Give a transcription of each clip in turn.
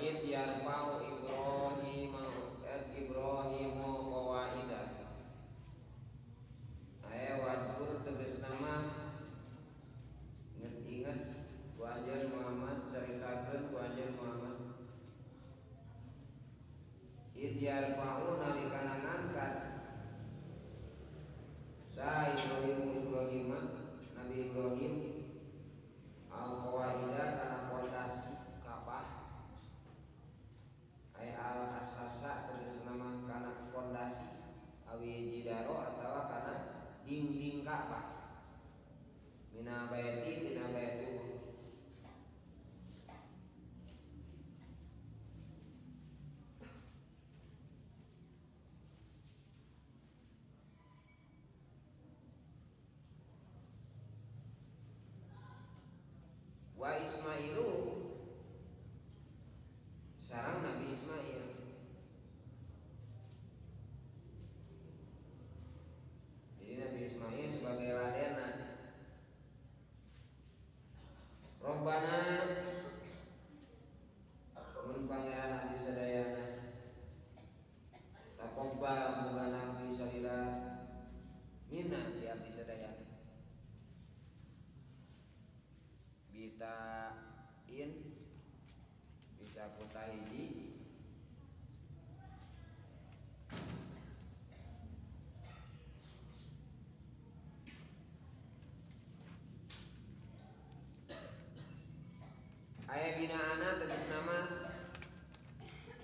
id yarfa'u Ibrahimu qawaida. Aya wadkur tegas nama inget-inget ku anjeun Muhammad, caritakeun ku anjeun Muhammad. Id yarfa'u nalikana ngangkat sa Ibrahim Nabi Ibrahim al-qawaida kana pondasi Ka'bah. Ay al-asasa tegas nama kana pondasi awi jidaro atawa kana dinding Ka'bah. Mina baiti tina baitu. Wa Ismailu sareng Nabi Ismail. Jadi Nabi Ismail sebagai radena. Robbana mun pangeran abdi sadayana taqabbal muga nabi salila minna di abdi sadayana. Bitain bisa puta hiji aya binaana tegas nama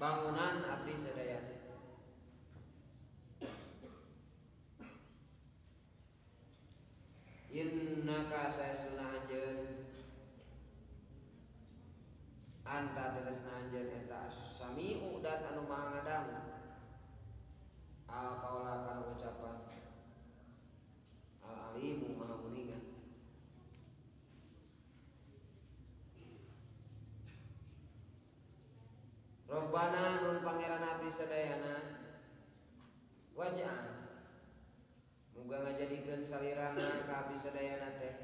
bangunan abdi sadayana. Innaka saestuna anjeun anta tegasna anjeun eta sami'u dan anu maha ngadangu al qaula kana ucapan al alimu maha muningan. Robbana nun pangeran abdi sadayana waj'al muga ngajadikeun salirana ka abdi sadayana teh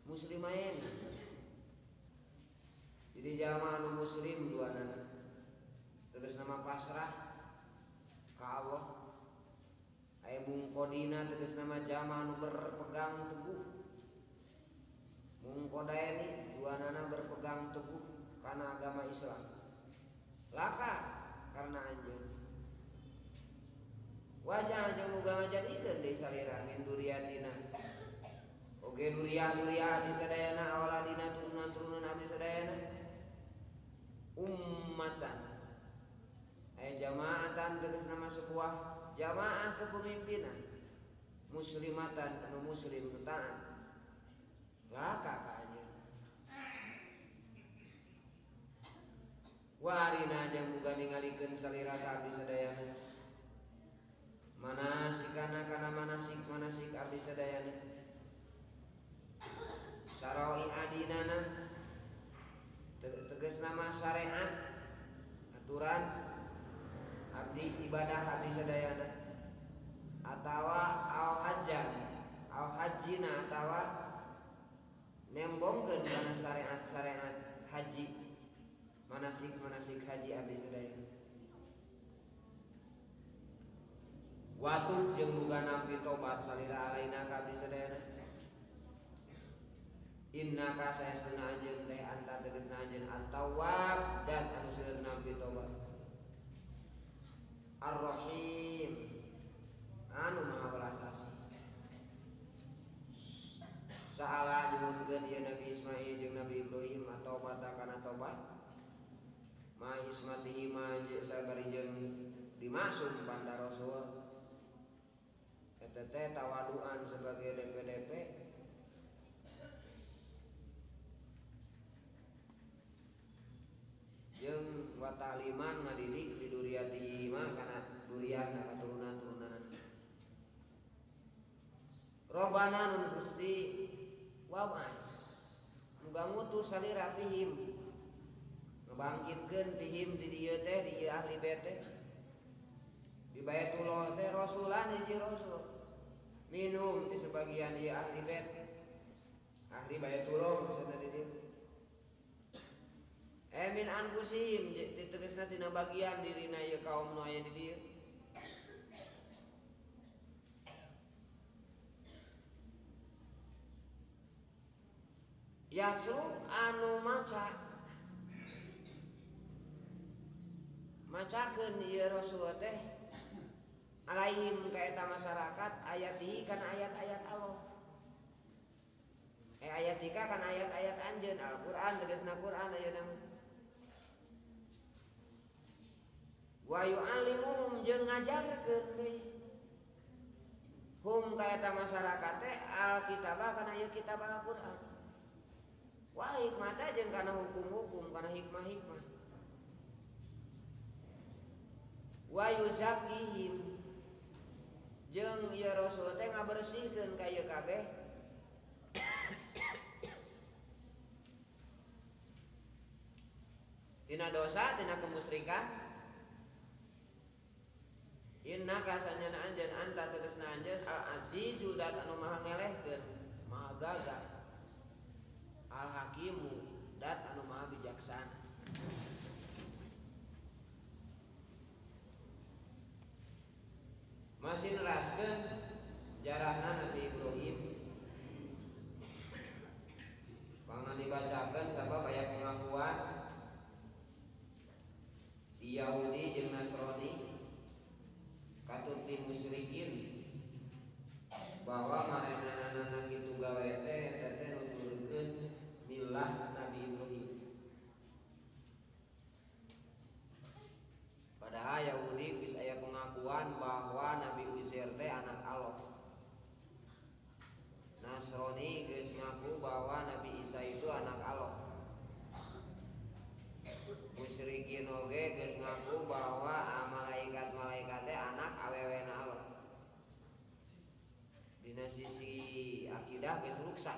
muslimain. Jadi jamaah anu muslim duanana terus nama pasrah ka Allah. Aya mungkodina terus nama jamaah anu berpegang teguh. Mungkodaini duanana berpegang teguh kana agama Islam. Laka karena anjeun wajah anjeun muga ngajadikeun deui salira min duriyatina. Oge duriah-duriah abdi sadayana awaladina turunan-turunan abdi sadayana. Ummatan aya jamaatan tegas nama sebuah jamaah kepemimpinan muslimatan anu muslim taat laka ka anjeun. Warina jeung muga ningalikeun salira ka abdi sadayana manasikana kana manasik abdi sadayana saroi adinana tegas nama syariat aturan abdi ibadah abdi sadayana atawa au hajjina atawa nembongkeun kana syariat haji manasik haji abdi sadayana. Watub jeung muga nampi tobat salira alaina ka abdi sadayana. Innaka saestuna anjeun teh anta tegasna anjeun at-tawwab dan anu seueur nampi tobat. Ar-Rahim anu maha welas asih. Saala nyuhunkeun ieu Nabi Ismail jeung Nabi Ibrahim atau kana tobat. Ma ismatihi ma sabari jeung dimaksud banda Rasul. Eta teh tawaduan sebagai DP jeung wa ta'liman ngadidik di duriyati mah kana durian kana turunan-turunan. Robbana nun Gusti wab'as muga ngutus salira pihim ngebangkitkeun pihim di dieu teh di ahli bait teh di Baitullah teh rasulan hiji rasul minhum di sebagian ieu ahli bait ahli Baitullah maksudna di dieu min anfusihim ditegasna tina bagian dirina ieu kaum nu aya di dieu. Yatsruk anu macakeun ieu Rasul teh alaihim ka eta masyarakat ayatihi kana ayat-ayat Allah. Ayatika kana ayat-ayat anjeun Al-Qur'an tegasna Qur'an ayeuna mah. Wa yu'allimuhum jeung ngajarkeun deui hum ka eta masyarakat teh alkitabah kana ieu kitab Al-Qur'an. Wa hikmata jeung kana hukum-hukum kana hikmah-hikmah. Wa yuzakkihim jeung ieu Rasul teh ngabersihkeun ka ieu kabeh tina dosa tina kemusyrikan. Inna kasanyana anjeun anta tegasna anjeun al-azizu dat anu maha ngelehkeun maha gagah, al-hakimu dat anu maha bijaksana. Masih neraskeun jarahna Nabi Ibrahim pangna dibacakeun sabab aya pengakuan di Yahudi jeung Nasrani katuti musyrikin bahwa marenana kitu gawe teh eta teh nuturkeun milah Nabi Ibrahim. Padahal Yahudi geus aya pengakuan bahwa Nabi Uzair teh anak Allah. Nasrani geus ngaku bahwa Nabi Isa itu anak Allah. Musyrikin oge geus ngaku bahwa malaikat-malaikat teh anak awewena Allah. Dina sisi akidah geus ruksak.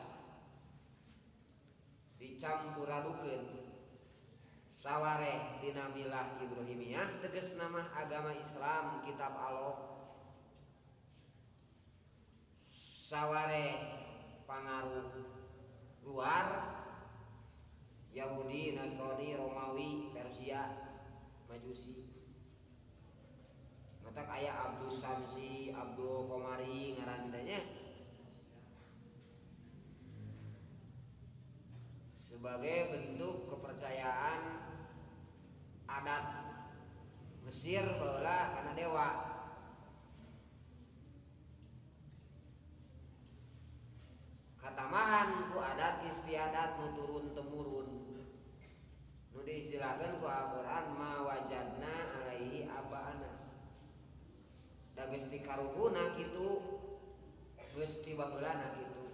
Dicampuradukeun sawareh dina milah Ibrahimiyah tegasna mah agama Islam kitab Allah. Sawareh pangaruh luar Yahudi, Nasrani, Romawi, Persia, Majusi. Matak aya Abdul Samsi, Abdul Komari ngaran teh nya. Sebagai bentuk kepercayaan adat Mesir baheula kana dewa. Katamahan ku adat istiadat nu turun temurun nu diistilahkeun ku Al-Qur'an ma wajadna alaihi abaana. Da geus ti karuhuna kitu geus ti baheulana kitu.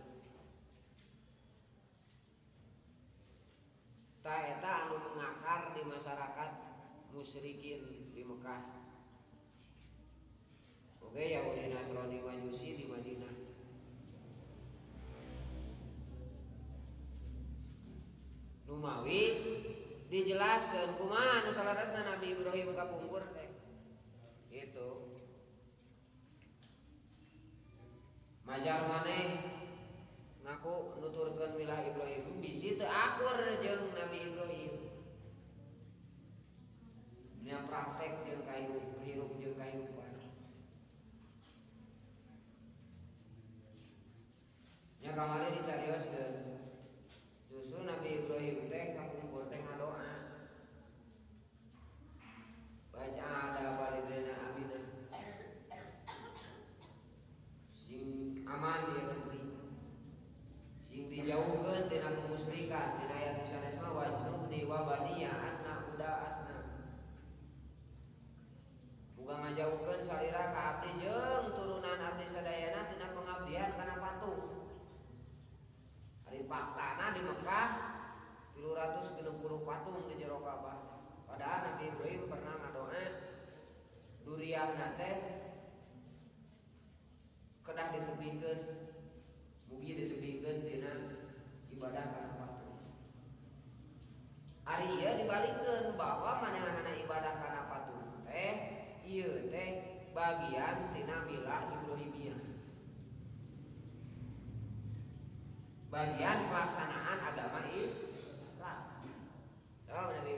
Ta eta anu mengakar di masyarakat musyrikin di Mekah. Oke, Yahudi, Nasrani, Majusi di Madinah. Numawi dijelaskeun kumaha anu salarasna Nabi Ibrahim kapungkur teh. Gitu. Majar maneh ngaku nuturkeun milah Ibrahim bisi teu akur jeung Nabi Ibrahim. Nya praktek jeung kahirup jeung kahirupan. Nya kamari dicarioskeun justru Nabi Ibrahim teh kapungkur teh ngadoa. Baca ada walidina abina sing aman di negeri, sing dijauhkeun tina kemusyrikan. Tina ayat sanesna wajnubni wa baniya anna uda asna. Muga ngajauhkeun salira ka abdi jeung turunan abdi sadayana tina pengabdian kana patung. Ari faktana di Mekah 360 patung di jero Ka'bah. Padahal Nabi Ibrahim pernah ngadoa duriahna teh kedah ditebihkeun, mugi ditebihkeun tina ibadah kana patung. Ari ieu dibalikeun bahwa manehanana ibadah kana patung teh ieu teh bagian tina milah Ibrahimiyah. Bagian pelaksanaan agama Islam. Oh, Nabi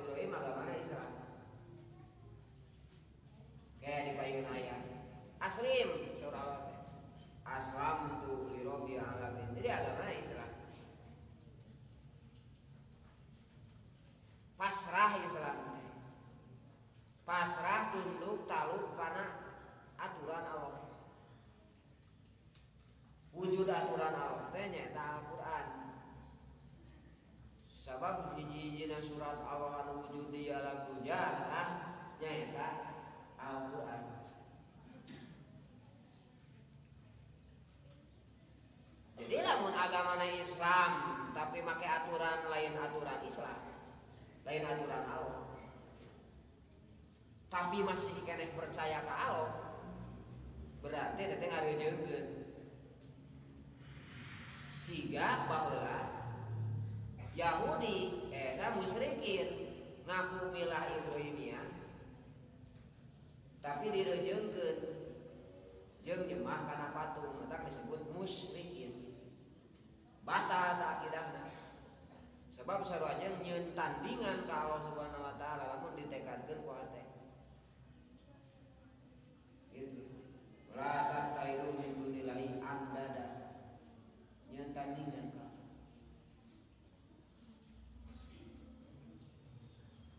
wujud aturan Allah teh nyaeta Al-Qur'an. Sabab hiji-hijina surat Allah anu wujud di alam dunya adalah nyaeta Al-Qur'an. Jadi lamun agamana Islam tapi make aturan lain aturan Islam, lain aturan Allah. Tapi masih keneh percaya ke Allah. Berarti teteh ngarejeungkeun. Siga baheula Yahudi eta musyrikin ngaku milah Ibrahimiyah tapi direjeungkeun jeung nyembah kana patung eta disebut musyrikin. Batal ta akidahna. Sebab sarua nyeun tandingan ka Allah Subhanahu wa taala lamun ditekadkeun ku hate. Gitu. La tatairu min dunillahi andada. Nyeun tandingan ka.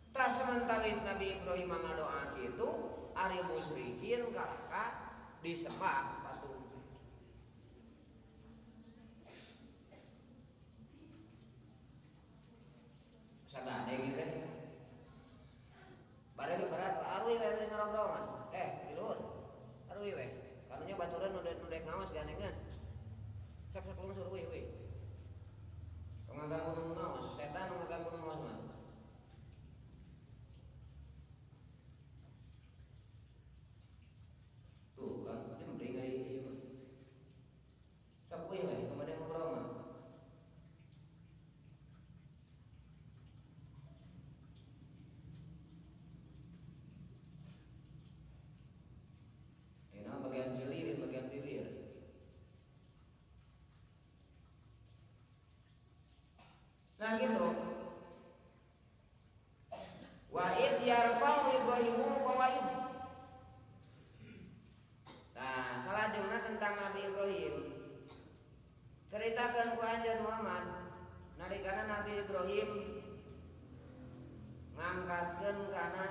Ta samantawis Nabi Ibrahim ngadoa kitu, ari musyrikin kalaka disembah patung. Sabade gitu. Bare berat arwi we ngarobrol mah. Di luhur. Arwi we. Karunya baturan nudek ngawas ganengan. Sak lungsur we. Pengagang gunung ngawas, setan pengagang gunung ngawas mah. Tuh kan jembring ieu mah. Sak we kemana ngobrol mah. Bagian jeli, bagian bibir. Nah gitu. Wa id yarfa'u Ibrahimu qawaid. Nah, salajengna tentang Nabi Ibrahim. Ceritakan ku anjeun Muhammad nalikana Nabi Ibrahim ngangkatkeun kana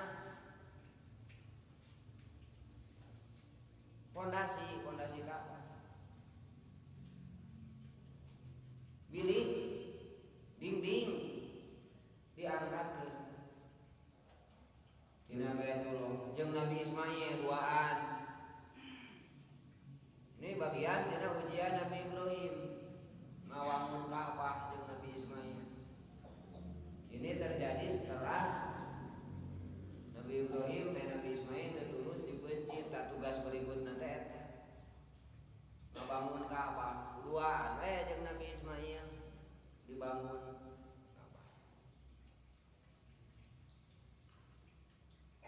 pondasi Ka'bah. Bilik dinding diangkatkeun. Dina Baitullah jeung Nabi Ismail duaan. Ini bagian dina ujian Nabi Ibrahim ngawangun Ka'bah jeung Nabi Ismail. Ini terjadi setelah Nabi Ibrahim dan Nabi Ismail tertulus dibenci. Tak tugas berikutna teh eta ngabangun Ka'bah. Duaan jeung Nabi Ismail dibangun Ka'bah.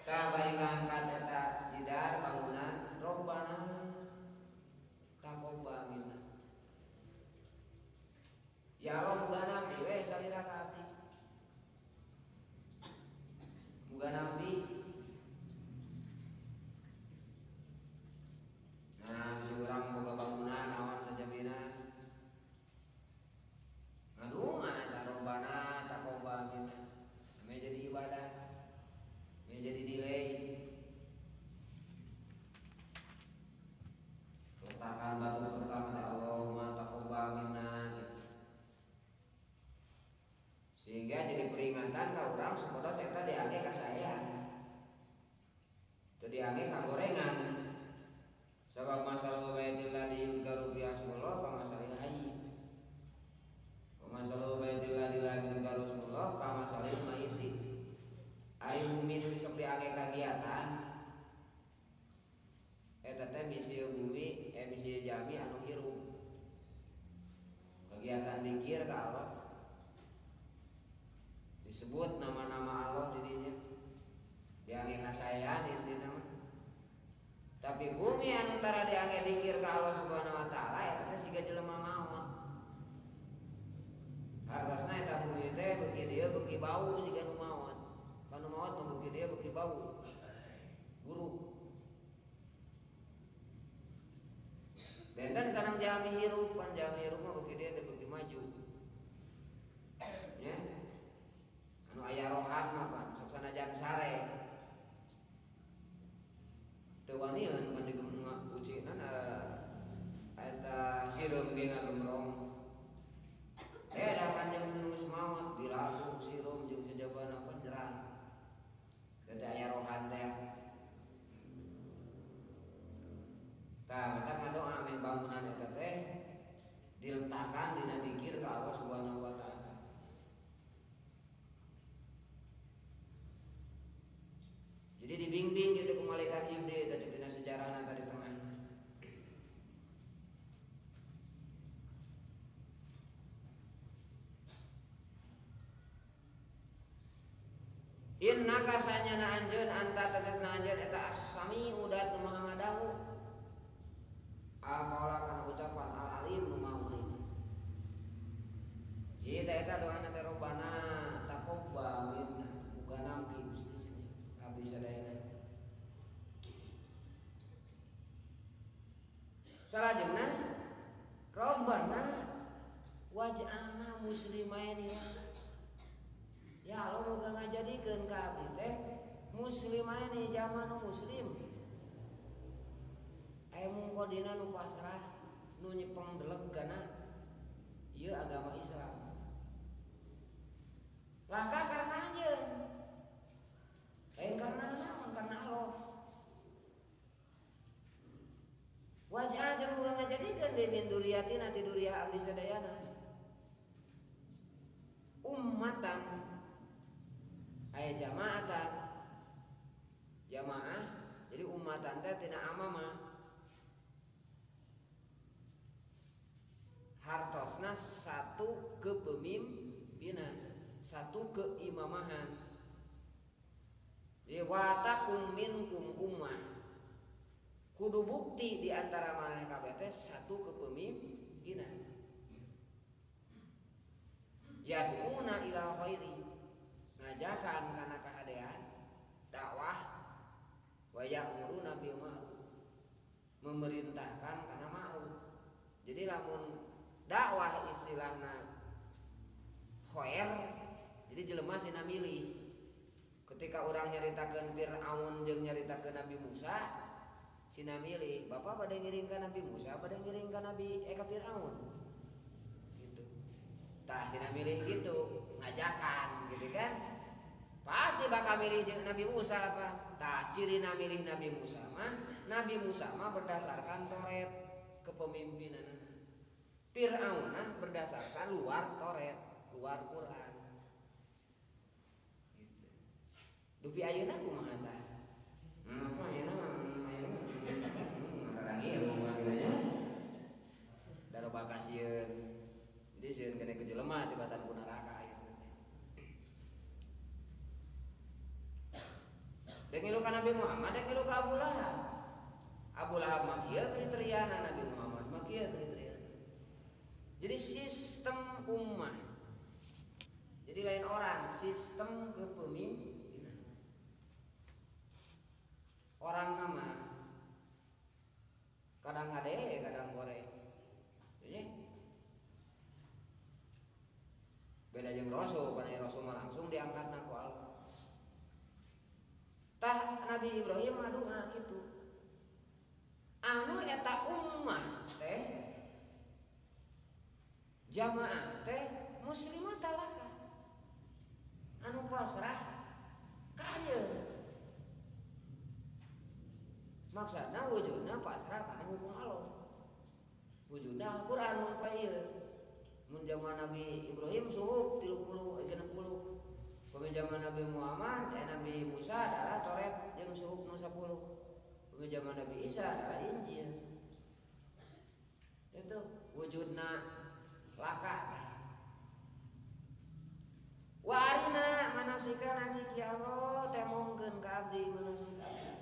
Bari ngangkat eta jidar bangunan Robbana taqabbal minna. Ya Allah muga nabi we salira ka abdi. Muga nabi. Nah, si urang boga bangunan naon sajabina. Ngadungan eta Robbana taqabbal minna. Ame jadi ibadah. Ame jadi delay. Letakkan batu pertama da Allahumma taqabbal minna. Sehingga jadi peringatan ka urang supaya eta diage ka saya. Teu diage ka gorengan. Sabab masalah baitillah yudkaru bi asmullah ka masalil hayy. Wa masalah baitillah la yudkaru asmullah ka masalil mayyit. Ari bumi teh sok diage kagiatan. Eta teh misi bumi, misi jami anu hirup. Kegiatan zikir ka Allah. Disebut nama-nama Allah di dinya. Diage kasayan intina mah. Tapi bumi anu tara diange dikir ka Allah Subhanahu wa taala eta teh siga jelema maot. Hartosna eta bumi teh beuki dieu beuki bau siga nu maot. Kanu maot mah beuki dieu beuki bau. Buruk. Benten sanang jami hirup, pan jami hirup mah beuki dieu teh beuki maju. Ya. Anu aya rohan mah pan sok sanajan sare. Tewanian pan digema ucinan eta eta sireum ge ngagemrong da panjang nulis maot dilagung sireum jeung sajabana panjerang eta aya rohan teh tah eta ngadoa ame bangunan eta teh diletakkan dina dzikir ka Allah Subhanahu wa taala. Jadi dibimbing gitu ku malaikat Jibril tadi dina sejarahna tadi tengah. Inna kasanyana anjeun anta tegasna anjeun eta as-sami udat nu maha ngadangu. Aqala kana ucapan al-alim nu maha uling. Ieu teh eta doana teh Rabbana taqabbal minna muga nampi Gusti abdi sadayana. Salajengna Rabbana waj'alna muslimain ya Allah moga ngajadikeun ka abdi teh muslimain jaman nu muslim. Aya mungkodina nu pasrah nu nyepeng deleg kana ieu agama Islam. Laka karena anjeun. Lain karena naon? Karena Allah. Wajah jeung urang ngajadikeun deui min duriyatina ti duriyah abdi sadayana. Ummatan aya jamaatan. Jamaah jadi ummatan teh tina amama. Hartosna satu kepemimpinan, satu keimamahan. Watakum minkum ummah. Kudu bukti di antara maneh kabeh teh satu kepemimpinan. Yad'una ila khairi. Ngajakan kana kahadean, dakwah wa ya'muruna bil ma'ruf. Memerintahkan kana ma'ruf. Jadi lamun dakwah istilahna khair, jadi jelema sina milih. Ketika orang nyaritakeun Fir'aun jeung nyaritakeun Nabi Musa, sina milih, Bapak bade ngiring ka Nabi Musa, bade ngiring ka Nabi ka Fir'aun. Gitu. Tah sina milih gitu, ngajakan gitu kan. Pasti bakal milih jeung Nabi Musa apa? Tah cirina milih Nabi Musa mah berdasarkan Toret kepemimpinan. Fir'aun berdasarkan luar Toret, luar Quran. Gitu. Dupi ayeuna kumaha tah? Apa ayeuna ngarang ieu ngomongna. Daroba kasieun. Jadi sieun kene ku jelema tibatan ku neraka ayeuna. Dek ngilu ka Nabi Muhammad, dek ngilu ka Abu Lahab. Abu Lahab mah kieu kriteriana, Nabi Muhammad mah kieu kriteriana. Jadi sistem ummah. Jadi lain orang, sistem kepemimpinan. Orang nama kadang ade, kadang goreng. Jadi beda jeung Rasul, pada Rasul mah langsung diangkatna ku Allah. Tah Nabi Ibrahim doa kitu. Anu eta ummah teh jamaah teh muslimah talaka anu pasrah kaya maksudna wujudna pasrah kana hukum Allah, wujudna Al-Quran mun paeu mun zaman Nabi Ibrahim suhub 30 60 pami zaman Nabi Muhammad Nabi Musa adalah Toret jeung suhub nu 10 pami zaman Nabi Isa adalah Injil. Itu wujudna laka. Wa arina manasikana cik ya Allah temongkeun ka abdi manasik abdi.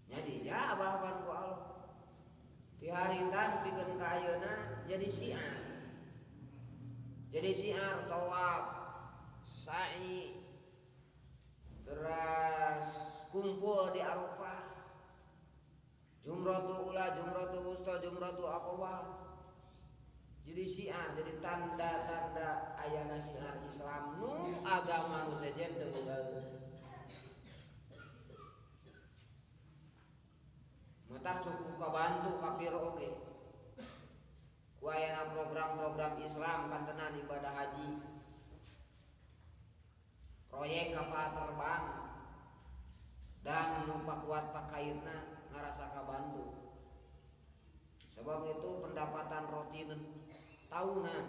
Jadi ya abahan ku Allah. Ti harita pikeun ka ayeuna jadi syiar. Jadi syiar tawaf, sa'i, terus kumpul di Arafah. Jumratul ula, jumratul wusta, jumratul aqabah. Jadi syiar, jadi tanda-tanda ayana syiar Islam nu agama nu sejen teu Matak cukup kabantu kapir oge. Ku ayana program-program Islam kantenan ibadah haji. Proyek kapal terbang dan nu pakuat pakairna ngarasa kabantu. Sebab itu pendapatan rutin tahunan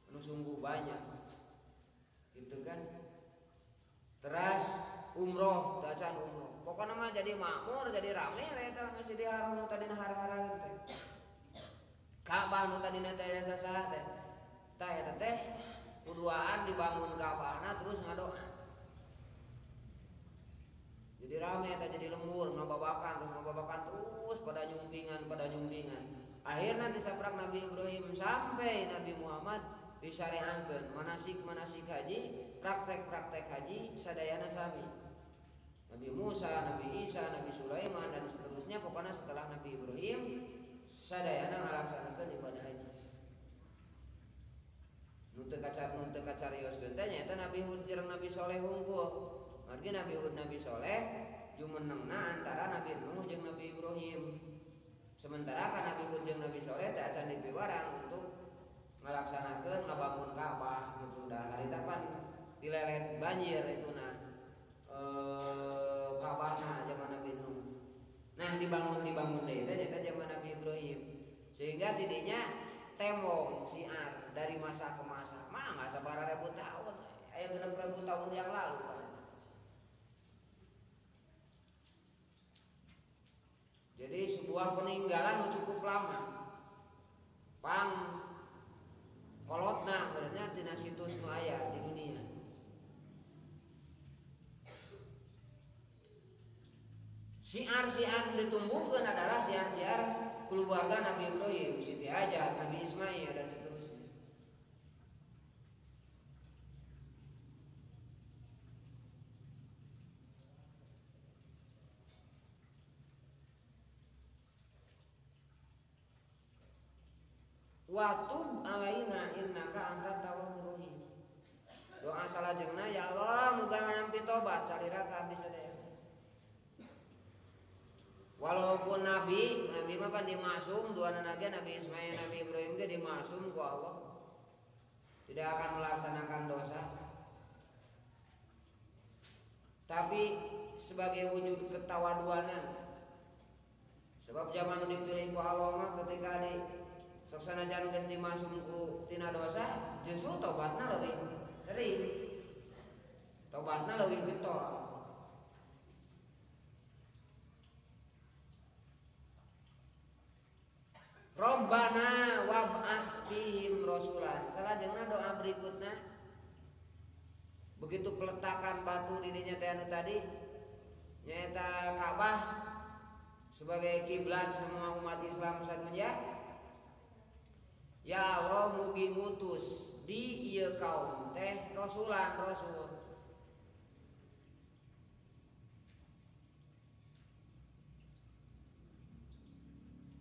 anu sungguh banyak. Gitu kan? Terus umroh, dacan umroh. Pokoknya mah jadi makmur, jadi rame eta masih diharang nu tadina hara-hara teh. Ka'bah nu tadina teh sasah teh. Tah eta teh kuduaan dibangun Ka'bahna terus ngadoa. Jadi rame eta jadi lembur ngababakan terus pada nyumbingan. Akhirnya disaprak Nabi Ibrahim sampai Nabi Muhammad disyariatkeun manasik haji, praktek haji sadayana sami. Nabi Musa, Nabi Isa, Nabi Sulaiman dan seterusnya pokoknya setelah Nabi Ibrahim sadayana ngalaksanakeun ibadah haji. Nu teu kacarioskeun teh nyaeta Nabi Hud jeung Nabi Saleh unggul. Margi Nabi Hud Nabi Saleh jumenengna antara Nabi Nuh jeung Nabi Ibrahim. Sementara kan Nabi Hud jeung Nabi Saleh teh acan dipiwarang untuk ngalaksanakeun ngabangun Ka'bah gitu. Da harita pan dilelet banjir ituna Ka'bahna zaman Nabi Nuh. Nah dibangun deui teh eta zaman Nabi Ibrahim. Sehingga tidinya tembok siar dari masa ke masa. Mah enggak sabaraha ribu tahun. Aya 6.000 tahun yang lalu kan. Jadi sebuah peninggalan cukup lama. Pang kolotna berarti tina situs nu aya di dunia. Siar-siar ditumbuhkeun adalah siar-siar keluarga Nabi Ibrahim, Siti Hajar, Nabi Ismail dan seterusnya. Watub alaina innaka antat tawwabur rahim. Doa salajengna ya Allah muga nampi tobat salira ka abdi sadaya. Walaupun Nabi mah pan dimaksum dua nanaga Nabi Ismail Nabi Ibrahim ge dimaksum ku Allah. Tidak akan melaksanakan dosa. Tapi sebagai wujud ketawaduanan. Sebab zaman dipilih ku Allah mah ketika soksana jan geus dimasum ku tina dosa, justru tobatna leuwih sering. Tobatna leuwih getol. Rabbana wab'ats fihim rasulan. Salajengna doa berikutna begitu peletakan batu di dinya teh anu tadi nyaeta Ka'bah sebagai kiblat semua umat Islam sadunya. Ya Allah mugi ngutus di ieu kaum teh rasulan rasul.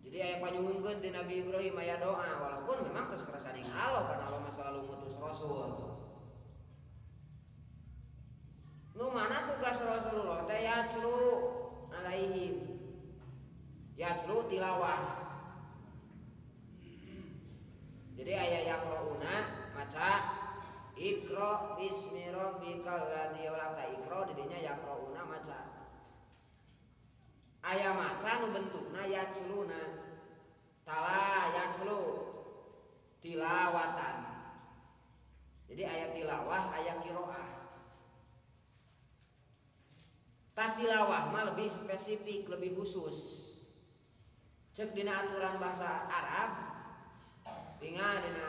Jadi aya panyuhungkeun ti Nabi Ibrahim aya doa walaupun memang tos kerasa ning Allah kan Allah mah selalu ngutus rasul. Nu mana tugas Rasulullah teh yatlu alaihim. Yatlu tilawah. Jadi ayat yaqrauna maca Iqra bismi rabbikal ladzi khalaq Iqra didinya yaqrauna maca. Aya maca nu bentukna yacluna. Tala yaclu tilawatan. Jadi ayat tilawah ayat qiraah. Tah tilawah mah lebih spesifik, lebih khusus. Cek dina aturan bahasa Arab tinggal dina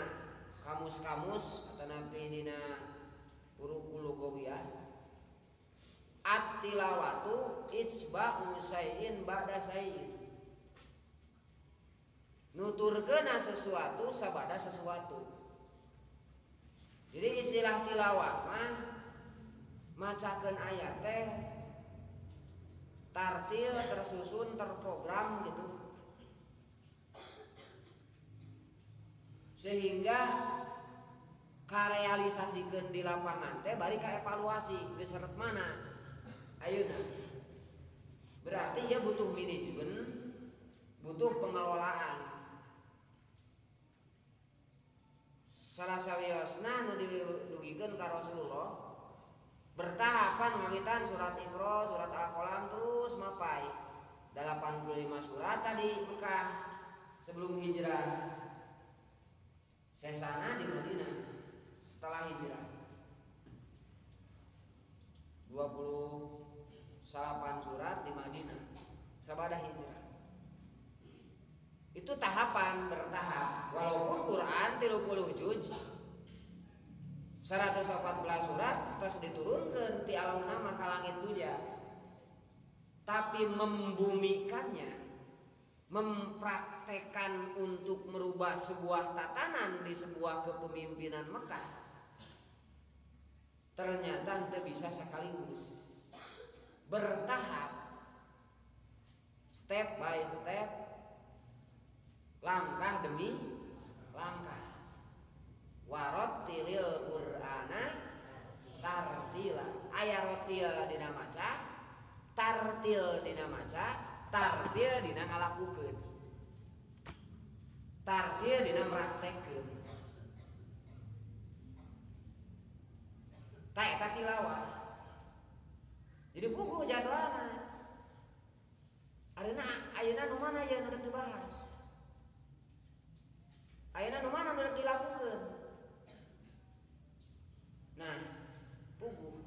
kamus-kamus atau nabi dina huruf lugawiyah at-tilawatu itsba'u syai'in ba'da syai'in. Nuturkeuna sesuatu sabada sesuatu. Jadi istilah tilawah mah macakeun ayat teh tartil, tersusun, terprogram gitu. Sehingga karealisasikeun di lapangan teh bari ka evaluasi geus seret mana ayeuna. Berarti ya butuh manajemen, butuh pengelolaan. Salah sawiosna nu didugikeun ka Rasulullah bertahapan ngawitan surat Iqra, surat Al-Qalam terus mapai 85 surat tadi Mekah sebelum hijrah. Sesana di Madinah setelah hijrah 28 surat di Madinah sabada hijrah. Itu tahapan bertahap. Walaupun Quran 30 juz 114 surat terus diturunkan ti Allahna maka langit dunia. Tapi membumikannya, mempraktekkan untuk merubah sebuah tatanan di sebuah kepemimpinan Mekah ternyata tidak bisa sekaligus, bertahap, step by step, langkah demi langkah. Warattilil Qur'ana tartila. Aya rotil dina maca, tartil dina maca, tartil dina ngalakukeun, tartil dina mraktekkeun. Ta eta tilawah. Jadi buku jadwalna. Ayeuna nu mana aya nu rek dibahas? Ayeuna nu mana nu rek dilakukeun? Nah, puguh.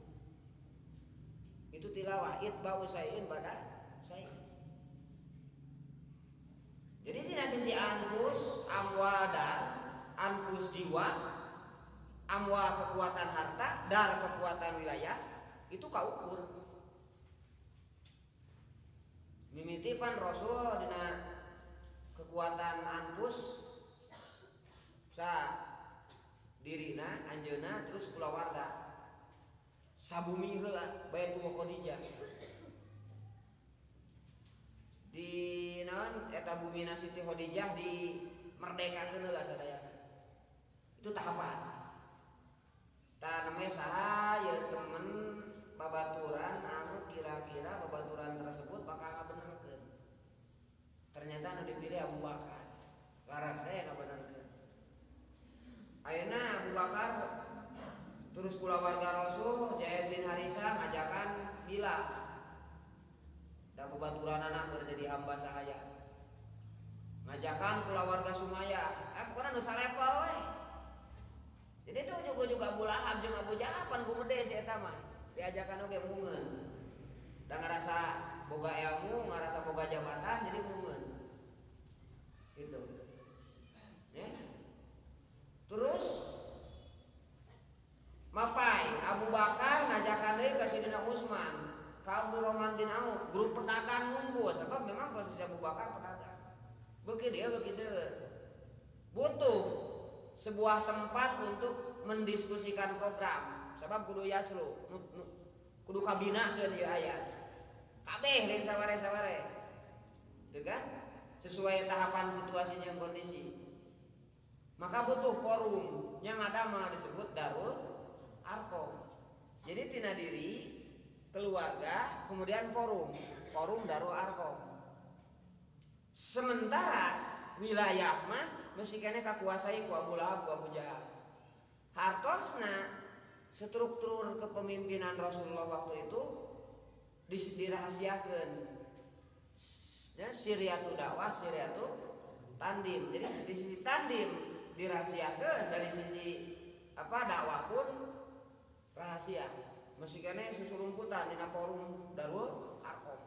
Itu tilawah itba'u syai'in ba'da syai'. Jadi di sisi anfus, amwadar, anfus jiwa, amwa kekuatan harta, dar kekuatan wilayah, itu kaukur. Mimitipan Rasul dina kekuatan anfus sa dirina anjeuna terus kulawarga sabumi heula Baitul Khadijah di naon eta bumina Siti Khadijah di merdekakeun heula sadayana. Itu tahapan. Ta namanya saha ya temen babaturan anu kira-kira babaturan tersebut bakal ngabenerkeun. Ternyata anu dipilih Abu Bakar. Laras saya ngabenerkeun. Ayeuna Abu Bakar terus kulawarga Rasul Zaid bin Harisah ngajakan Bilal. Da babaturan anak jadi hamba sahaya. Ngajakan kulawarga Sumayyah. Pokona nu salepel we. Jadi itu juga Abu Lahab jeung Abu Jahal pan gumede si eta mah. Diajakan oge mungeun. Da ngarasa boga ilmu, ngarasa boga jabatan jadi mungeun. Gitu. Ya. Terus mapai Abu Bakar ngajakan deui ka Sidina Utsman, ka Abdurrahman bin Auf, grup pedagang nunggu sebab memang posisi Abu Bakar pedagang. Beuki dia beuki seueur. Butuh sebuah tempat untuk mendiskusikan program. Sebab kudu yaslu, kudu kabinakeun ieu ayat. Kabeh lain saware-saware. Teu kan? Sesuai tahapan situasi jeung kondisi. Maka butuh forum yang ada mah disebut Darul Arqam. Jadi tina diri, keluarga, kemudian forum Darul Arqam. Sementara wilayah mah mesti kene kakuasai ku Abu Lahab, ku Abu Jahal. Hartosna struktur kepemimpinan Rasulullah waktu itu dirahasiakeun. Ya, Syriatu dakwah, Syriatu tandim. Jadi di sisi tandim dirahasiakeun, dari sisi dakwah pun rahasia. Mesti kene susurumputan dina forum Darul Arqam.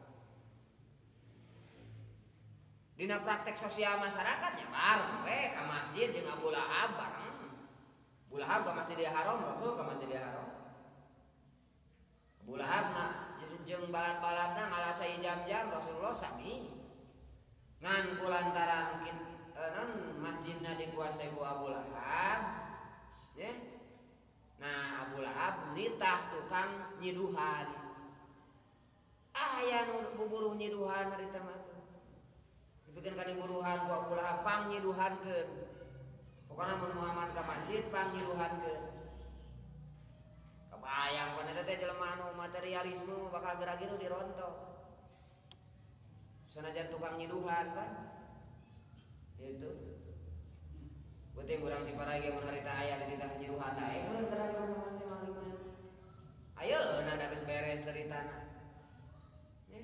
Dina praktek sosial masyarakatnya bareng we ka masjid jeung Abu Lahab bareng. Abu Lahab ka Masjidil Haram, Rasul ka Masjidil Haram. Abu Lahab jeung balad-baladna ngalacai jam-jam Rasulullah sami. Ngan kulantaran masjidna dikuasai ku Abu Lahab. Ya. Nah, Abu Lahab nitah tukang nyiduhan. Aya nu buburuh nyiduhan harita mah teh. Dipikeun ka diburuhan ku Abu Lahab pang nyiduhankeun. Pokona mun Muhammad ka masjid pang nyiduhankeun. Kabayang pan eta teh jelema anu materialisme bakal geragi nu dirontok. Sanajan tukang nyiduhan kan itu penting urang Ciparai ge mun harita aya di titah nyiduhan dae urang kada Muhammad teh maliman ayo nada geus beres ceritana nya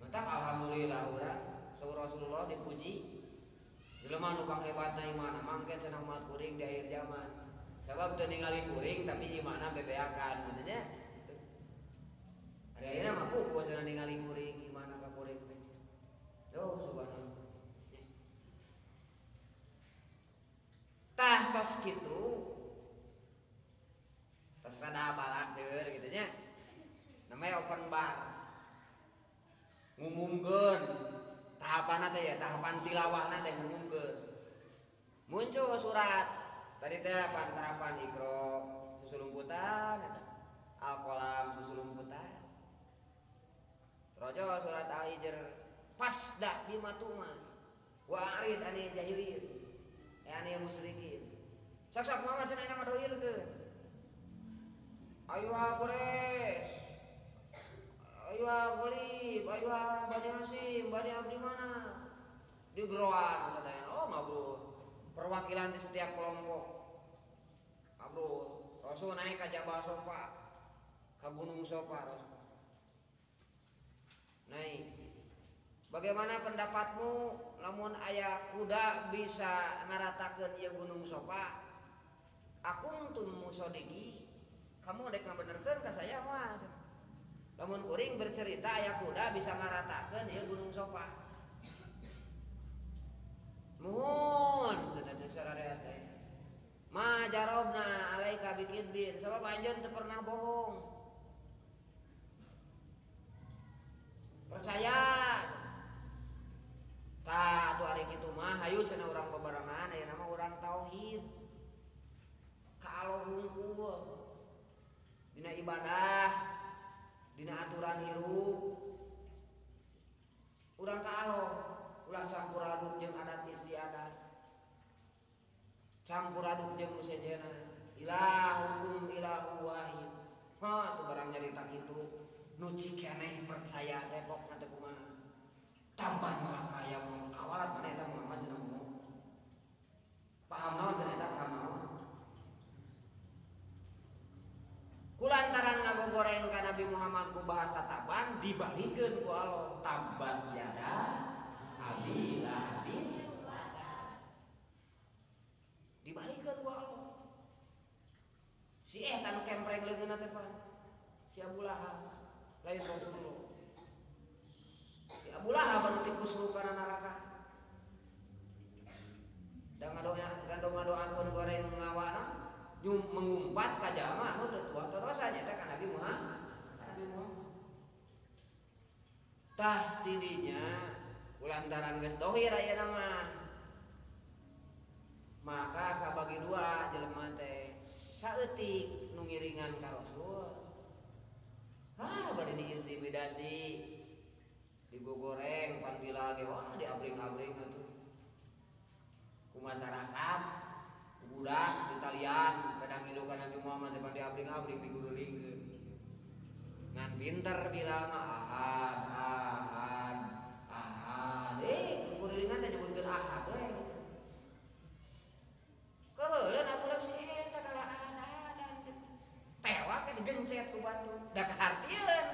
mantap alhamdulillah urang saur Rasulullah dipuji jelema nu panghebatna imanna mangke cenah umat kuring di akhir zaman sabab teu ningali kuring tapi imanna bebeakan cenah gitu. Ari ayeuna mah puguh cenah ningali kuring imanna ka kuring teh. Yo subhanallah. Tah tos kitu. Tos rada balak seueur kitu nya. Namanya open bar. Ngumumkeun tahapanna teh ya tahapan tilawahna teh ngumumkeun. Muncul surat tadi teh tahapan Iqra susulumputan eta. Al-Qalam susulumputan. Rojo surat Al-Hijr fasda bima tuma wa arid ani jahilin ani musyrikin. Sok-sok Muhammad cenah mah doirkeun. Ayo Quraisy. Ayo Ghalib, ayo Bani Hasyim, Bani Abdi mana? Di geroan sadayana. Oh, mabrur. Perwakilan di setiap kelompok. Mabrur. Rasul naik ka Jabal Sofa. Ka Gunung Sofa Rasul. Naik. Bagaimana pendapatmu lamun aya kuda bisa ngaratakeun ieu Gunung Sofa? Akuntum musodiki. Kamu dek ngabenerkeun ka saya mah. Lamun kuring bercerita aya kuda bisa ngaratakeun ieu Gunung Sofa. Muhun cenah teh sararea teh. Ma jarobna alaika bikidbin sabab anjeun teu pernah bohong. Percaya. Tah atuh ari kitu mah hayu cenah urang babarengan aya nama urang tauhid. Ka Allah hungkul. Dina ibadah, dina aturan hirup. Urang ka Allah, ulah campur aduk jeung adat istiadat. Campur aduk jeung musejena. Ilahukum ilahu wahid. Hah, tuh barang nyarita kitu. Nu cikeneh percaya depok na teh kumaha. Taban maka aya mun kawalat mana eta Muhammad cenah ngomong. Paham naon cenah eta paham naon? Kulantaran ngagogoreng ka Nabi Muhammad ku bahasa taban dibalikeun ku Allah tabat yada abi lahabin dibalikeun ku Allah. Si eta nu kempreng leungeunna teh pan. Si Abu Lahab lain Rasulullah. Si Abu Lahab anu tikus kana neraka. Da ngadoakeun goreng ngawana mengumpat ka jalma anu teu tua teu dosa nya teh ka Nabi Muhammad. Tah tidinya kulantaran geus dohir ayeuna mah. Maka kabagi dua jelema teh saeutik nu ngiringan ka Rasul. Bari diintimidasi, digogoreng, pan bila ge wah diabring-abring atuh. Ku masyarakat, ku budak di talian, pedang ngilu ka Nabi Muhammad pan diabring-abring digululingkeun. Ngan pinter bila mah ahad. Kulilingan teh nyebutkeun ahad we. Keuleun aku leuh si eta kala ahad. Tewak ke digencet ku batu. Da kahartieun.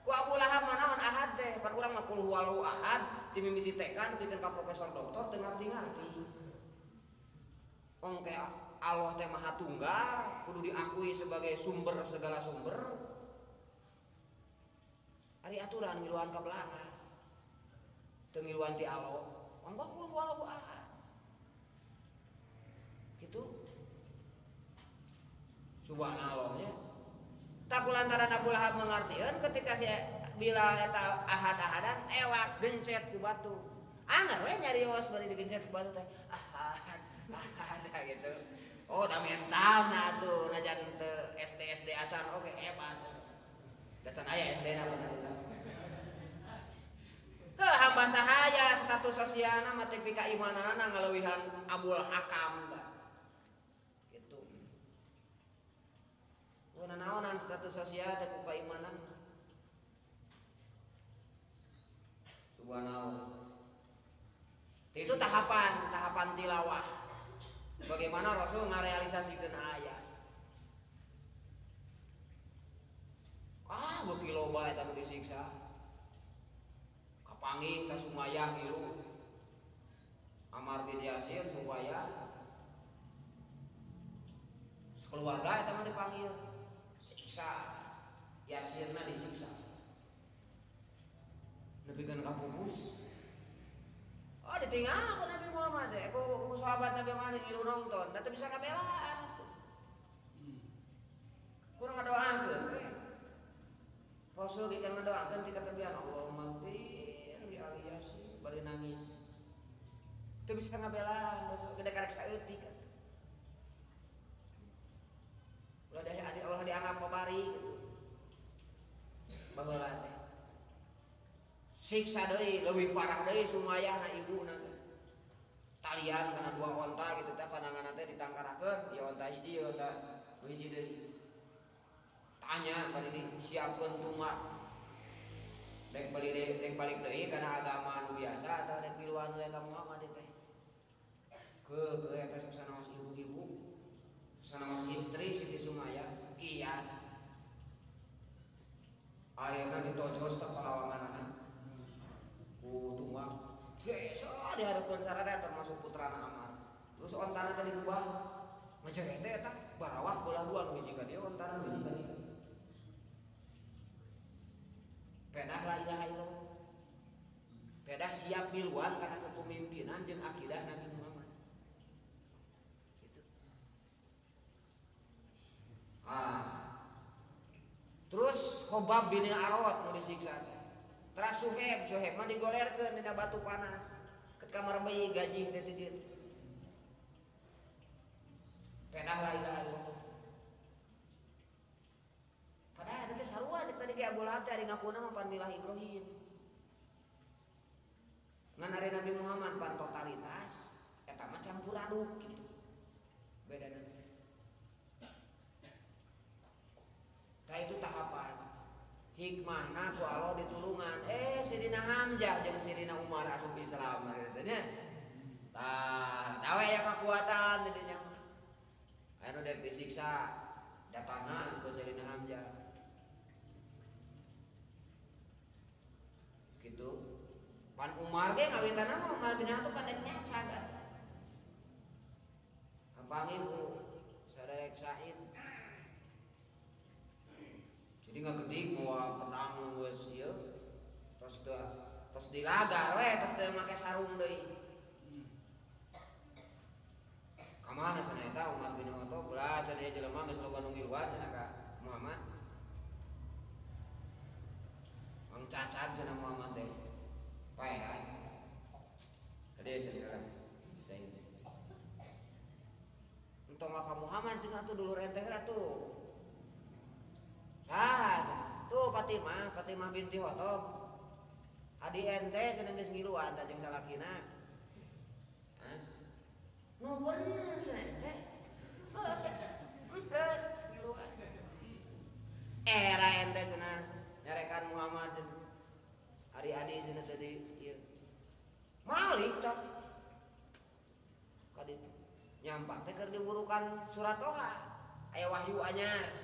Ku Abu Lahab mah naon ahad teh? Pan urang mah qul huwallahu ahad, timimiti tekan pikeun ka profesor doktor teu ngarti-ngarti. Ong teh Allah teh Maha Tunggal, kudu diakui sebagai sumber segala sumber. Ari aturan ngiluan ka belanga. Teu ngiluan ti Allah. Mangga qul huwallahu ahad. Gitu. Subhanallah nya. Tak kulantaran Abu Lahab mengartieun ketika si bila eta ahad-ahadan ewak gencet ku batu. Anggar we nyarios bari digencet ku batu teh. Ahad gitu. Oh, da mentalna atuh najan teu SD acan oge hebat. Da can aya SD na bener. Hamba sahaya status sosialna mah teh pika imanana ngaleuwihan Abul Hakam tah. Naonan status sosial teh ku kaimanan. Subhanallah. Itu tahapan tilawah. Bagaimana Rasul ngarealisasikeun ayat. Beuki loba eta nu disiksa. Kapanggih ta Sumayyah gilu. Ammar bin Yasir supaya keluarga eta mah dipanggil. Siksa. Yasirna disiksa. Nepikeun ka pupus. Ditinggal ku Nabi Muhammad ku sahabat Nabi Muhammad ngilu nonton, da teu bisa ngabelaan atuh. Kurang ngadoakeun we. Rasul ge kan ngadoakeun ti katebian Allahumma ighfir li ali Yasin bari nangis. Teu bisa ngabelaan, Rasul gede karek saeutik atuh. Ulah Allah dianggap pabari gitu. Baheula teh. Siksa deui leuwih parah deui Sumayyah na ibuna teh. Talian kana 2 onta gitu teh pandanganna teh ditangkarakeun, ieu onta hiji, ieu onta hiji deui. Tanya bari disiapkeun tumak. Dek balik deui kana agama anu biasa atawa dek piluan eta Muhammad teh. Ke eta susana mas ibu-ibu. Susana mas istri Siti Sumayyah kiat. Ayeuna ditojos teh palawanganna. Tumbang desa dihareupeun sararea termasuk putrana Ammar. Terus ontana tadi diubah ngejeret eta barawak belah dua nu hiji ka dieu ontana nu hiji ka dieu. Pedah la ilaha illallah. Pedah siap miluan kana kepemimpinan jeung akidah Nabi Muhammad. Gitu. Terus Khobab bin Arad nu disiksa. Teras Suheb mah digolerkeun dina batu panas. Ketika marbai gaji teh teh dieu. Pedah la ilaha illallah. Padahal teh sarua cek tadi ge Abu Lahab teh ari ngakuna mah pan milah Ibrahim. Ngan ari Nabi Muhammad pan totalitas eta mah campur aduk gitu. Bedana teh. Tah itu tahapan. Hikmahna ku Allah ditulungan Sidina Hamzah jeung Sidina Umar asup Islam nya. Tah, dawe ya kekuatan di dinya. Anu dek disiksa datangan ku Sidina Hamzah. Gitu. Pan Umar ge ngawitana mah Umar bin Khattab pandek nyacag. Kapanggih ku saderek Said. Jadi ngagedik moal pedang geus ieu tos dilagar we tos teu make sarung deui. Ka mana cenah eta Umar bin Khattab ulah cenah ieu jelema geus loba nu ngiluan cenah ka Muhammad. Mang cacat cenah Muhammad teh. Paehan. Kade cenah urang. Saing. Entong ka Muhammad cenah atuh dulur ente atuh. Tuh Fatimah binti Khattab. Adi ente cenah geus ngiluan tah jeung salakina. Nu bener cenah ente. Beres ngiluan. Era ente cenah nyarekan Muhammad ari-adi cenah tadi ieu. Malik tah. Kaditu. Nyampak teh keur diwurukan surat Toha. Aya wahyu anyar.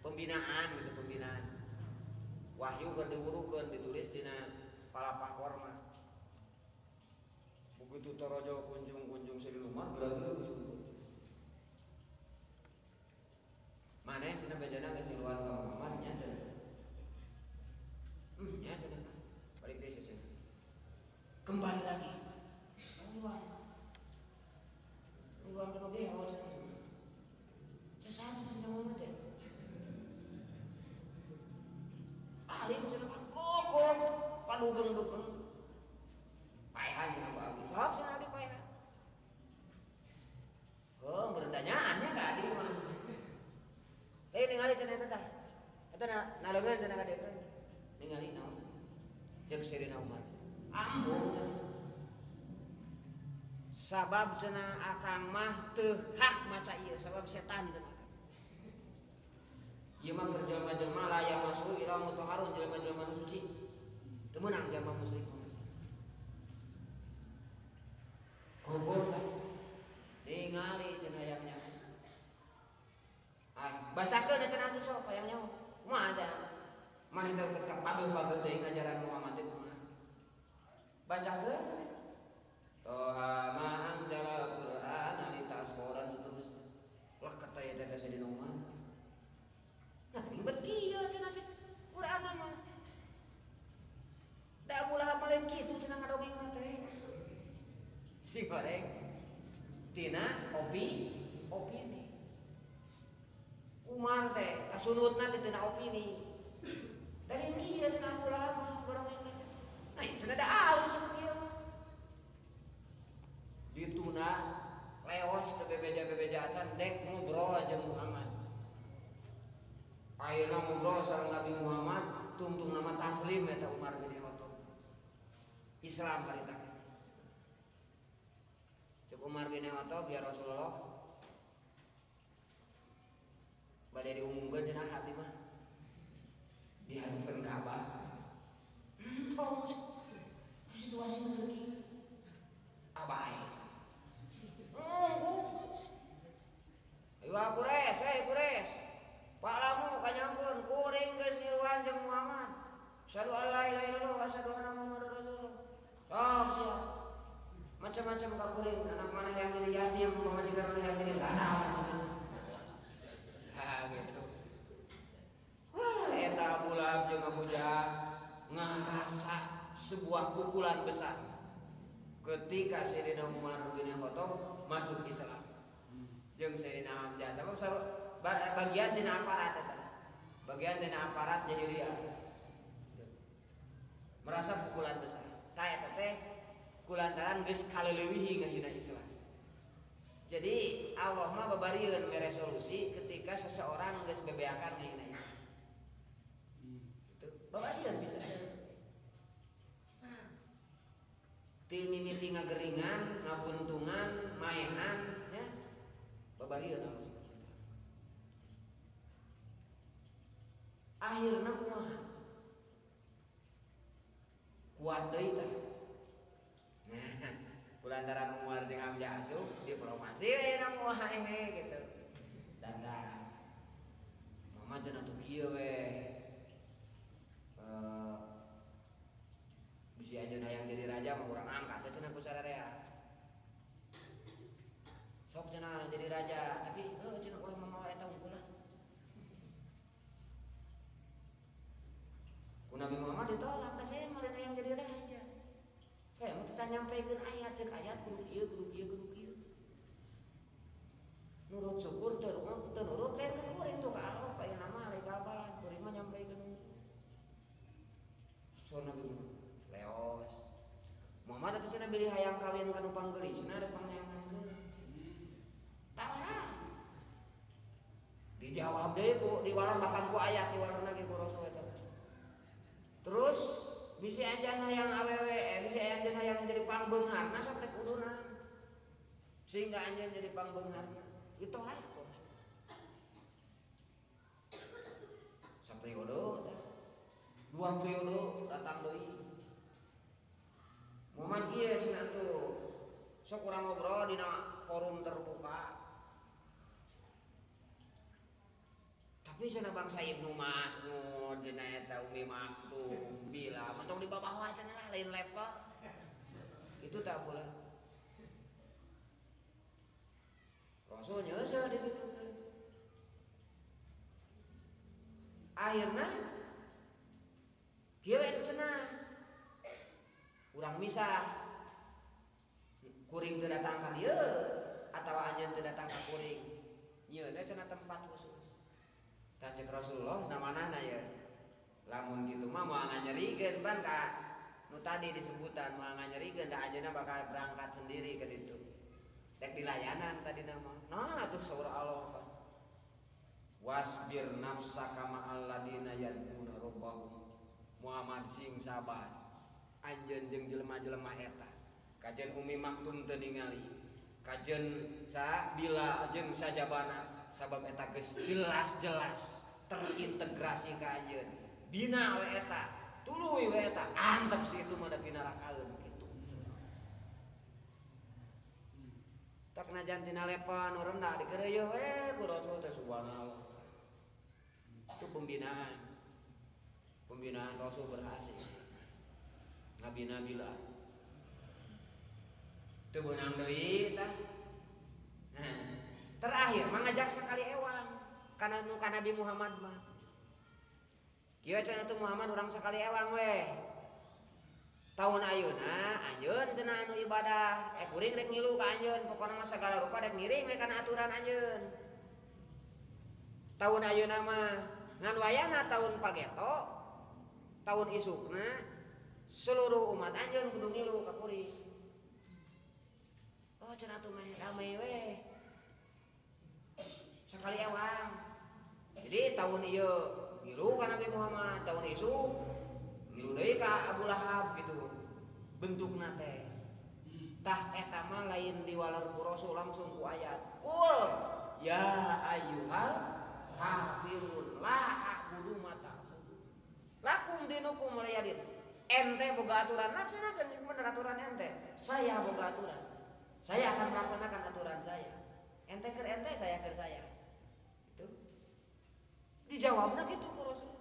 Pembinaan gitu wahyu keur diwurukeun ditulis dina palapah korma. Begitu torojo kunjung si rumah geura-geura disebut. Maneh cenah bejana geus siluan ka Muhammad nya teh. Nya cenah. Balik deui cenah. Kembali lagi. Uang kana ge hawa cenah. Sesat cenah Muhammad teh. Alim cenah kokok padugeng-dugeng. Paehan cenah Abi. Sok cenah Abi paehan. Berendanyaan nya ka Adi mah. Ningali cenah eta tah. Eta naleungeun cenah ka dieu. Ningali naon? Jeung Sidina Umar. Ambung. Sabab cenah akang mah teu hak maca ieu sabab setan cenah. Ieu mah jelema-jelema layak masuk ila mutahharun jelema-jelema nu suci. Teu meunang jelema musyrik. si goreng tina opini Umar teh kasunutna teh tina opini dari dia cenah ulama barang yang lain nah cenah da aul sama dia mah dituna leos teh bebeja acan dek ngobrol jeung Muhammad ayeuna ngobrol sareng Nabi Muhammad tungtung nama taslim eta Umar bin Khattab Islam karita cek Umar bin Khattab ya Rasulullah bade diumumkeun cenah hati mah dihareupeun Ka'bah oh situasi begini abai ayo Quraisy Pak Lamu kanyangkeun kuring geus niruan jeung Muhammad asyhadu an la ilaha illallah wa asyhadu anna Muhammadar Rasulullah sok siap macam-macam ka kuring anak mana yang jadi yatim pamajikan mana yang jadi tanah masih gitu wah eta Abu Lahab jeung Abu Jahal ngarasa sebuah pukulan besar ketika Sayyidina Umar bin Khattab masuk Islam jeung Sayyidina Hamzah sama bagian dina aparat eta bagian dina aparat jahiliyah merasa pukulan besar ta eta teh kulantaran geus kaleulewihi ngahina Islam jadi Allah mah babarieun meresolusi ketika seseorang geus bebeakan ngahina Islam itu babarieun bisa mimiti ngageringan, ngabuntungan, maehan, ya, babarieun Allah Subhanahu wa taala. Akhirna kumaha? Kuat deui tah. Nah, kulantaran Umar jeung Hamzah asup diplomasi ayeuna moal gitu. Dadah. Mama cenah tuh kieu we. Bisi ajeuna yang jadi raja mah urang angkat teh cenah ku sararea. Sok cenah jadi raja, tapi cenah ulah mamawa eta unggul lah. Ku Nabi Muhammad ditolak, da saya mah yang jadi raja. Saya mah teh nyampaikeun ayat ceuk ayat kudu kieu. Nurut syukur teu nurut lain ka kuring tuh ka Allah, paeuna mah lain ka abalan, kuring mah nyampaikeun. So Nabi Muhammad leos Muhammad itu cenah bilih hayang kawin ka nu panggelisna da pangneangankeun tawara dijawab deui ku diwalar bahkan ku ayat diwalar lagi ku Rasul eta terus bisi anjeunna hayang awewe bisi anjeunna hayang jadi pangbeungarna sok rek uduna sehingga anjeun jadi pangbeungarna ditolak sapriodo tah 2 periode datang deui Muhammad kieu cenah tuh sok urang ngobrol dina forum terbuka tapi cenah bangsa Ibnu Mas'ud dina eta Umi Maktum bila mentong di bawah cenah lah lain level itu tak boleh Rasul nyeuseuh dibitukeun akhirna kieu eta cenah urang misah kuring teu datang ka dieu atawa anjeun teu datang ka kuring nyieunna cenah tempat khusus tah cek Rasulullah namanana ya lamun kitu mah moal nganyerikeun ban ka nu tadi disebutan moal nganyerikeun da ajeuna bakal berangkat sendiri ke ditu rek dilayanan tadi nama nah atuh saur Allah wasbir nafsaka ma'al ladina yad'una rabbahum Muhammad sing sabar anjeun jeung jelema-jelema eta kajen Umi Maktum teu ningali kajen sa bila jeung sajabana sabab eta geus jelas-jelas terintegrasi ka anjeun bina we eta tuluy we eta antep si itu mah da pinarakaeun kitu tak najan tina lepan urang da dikeureuh we ku Rasul teh subhanallah itu pembinaan Rasul berhasil ngabina bila teu beunang deui tah terakhir mangajak sakali ewan kana nu ka Nabi Muhammad mah kieu cenah tu Muhammad urang sakali ewan we Tahun ayeuna anjeun cenah anu ibadah kuring rek ngilu ka anjeun pokona mah sagala rupa rek ngiring we kana aturan anjeun. Tahun ayeuna mah ngan wayahna tahun pageto tahun isukna seluruh umat anjeun kudu ngilu ka kuring. Oh cenah tuh mah damai we sakali ewang. Jadi tahun ieu ngilu ka Nabi Muhammad, tahun isuk ngilu deui ka Abu Lahab gitu. Bentukna teh. Tah eta mah lain diwalar ku Rasul langsung ku ayat. Qul ya ayyuhal kafirun la a'budu ma ta'budun. Lakum dinukum waliyadin. Ente boga aturan laksanakeun bener aturan ente. Saya boga aturan. Saya akan melaksanakan aturan saya. Ente keur ente, saya keur saya. Itu. Dijawabna gitu ku Rasul.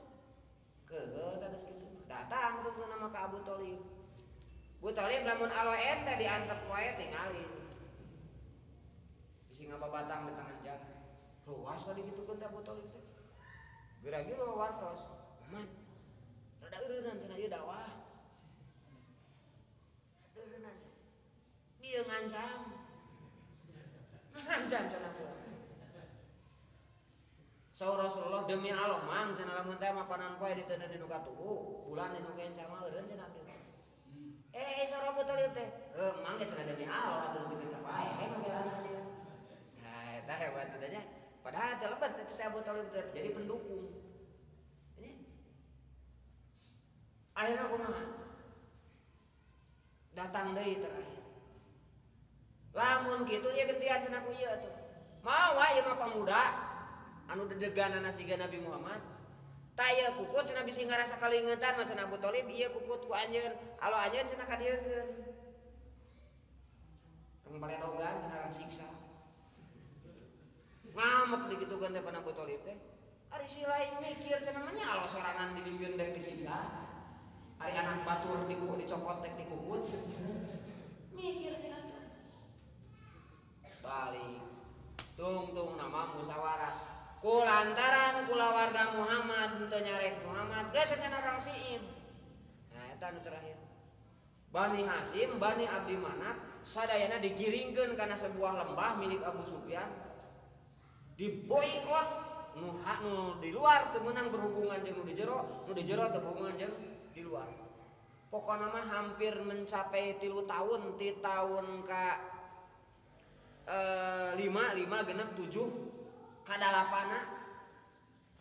Keut geus kitu. Datang tuh nama ka Abu Thalib. Abu Thalib lamun aloe ente diantep wae tingali. Bisi ngababatang di tengah jalan. Ruas tadi gitu kan Abu Thalib teh. Geragi lo wartos. Aman. Rada eureunan cenah ieu dakwah. Eureunan cenah. Dia ngancam. Ngancam cenah kula. Saur Rasulullah demi Allah mang cenah lamun teh mah panan poe diteundeun dinu katuhu, bulan dinu kencang mah eureun cenah Abdi. Saur Abu Thalib teh, mang ge cenah demi Allah atuh dipinta pae ngeureun aja. Nah, eta hebat adanya. Padahal teh lebat teh Abu Thalib teh jadi pendukung. Ini. Akhirnya kumaha? Datang deui terakhir. Lamun kitu ieu gentian cenah ku ieu atuh. Mawa ieu mah pamuda anu dedeganana siga Nabi Muhammad. Taya kukut cenah bisi ngarasa kalingetan mah cenah Abu Thalib ieu kukut ku anjeun. Alo anjeun cenah ka dieukeun. Rang baledogan cenah rang siksa. Ngamek digitukeun teh pan Abu Thalib teh. Ari si lain mikir cenah mah nya alo sorangan dibikeun dek disiksa. Ari anak batur dicopot dek dikukut. Mikir cenah teh. Balik. Tung nama musyawarah. Kulantaran kulawarga Muhammad teu nyarek Muhammad geus cenah orang Siim. Nah eta anu terakhir. Bani Hasyim, Bani Abdi Manaf sadayana digiringkeun kana sebuah lembah milik Abu Sufyan. Diboikot nu di luar teu meunang berhubungan jeung nu di jero teu berhubungan jeung di luar. Pokona mah hampir mencapai 3 tahun ti tahun ka 5 genep 7 kadalapana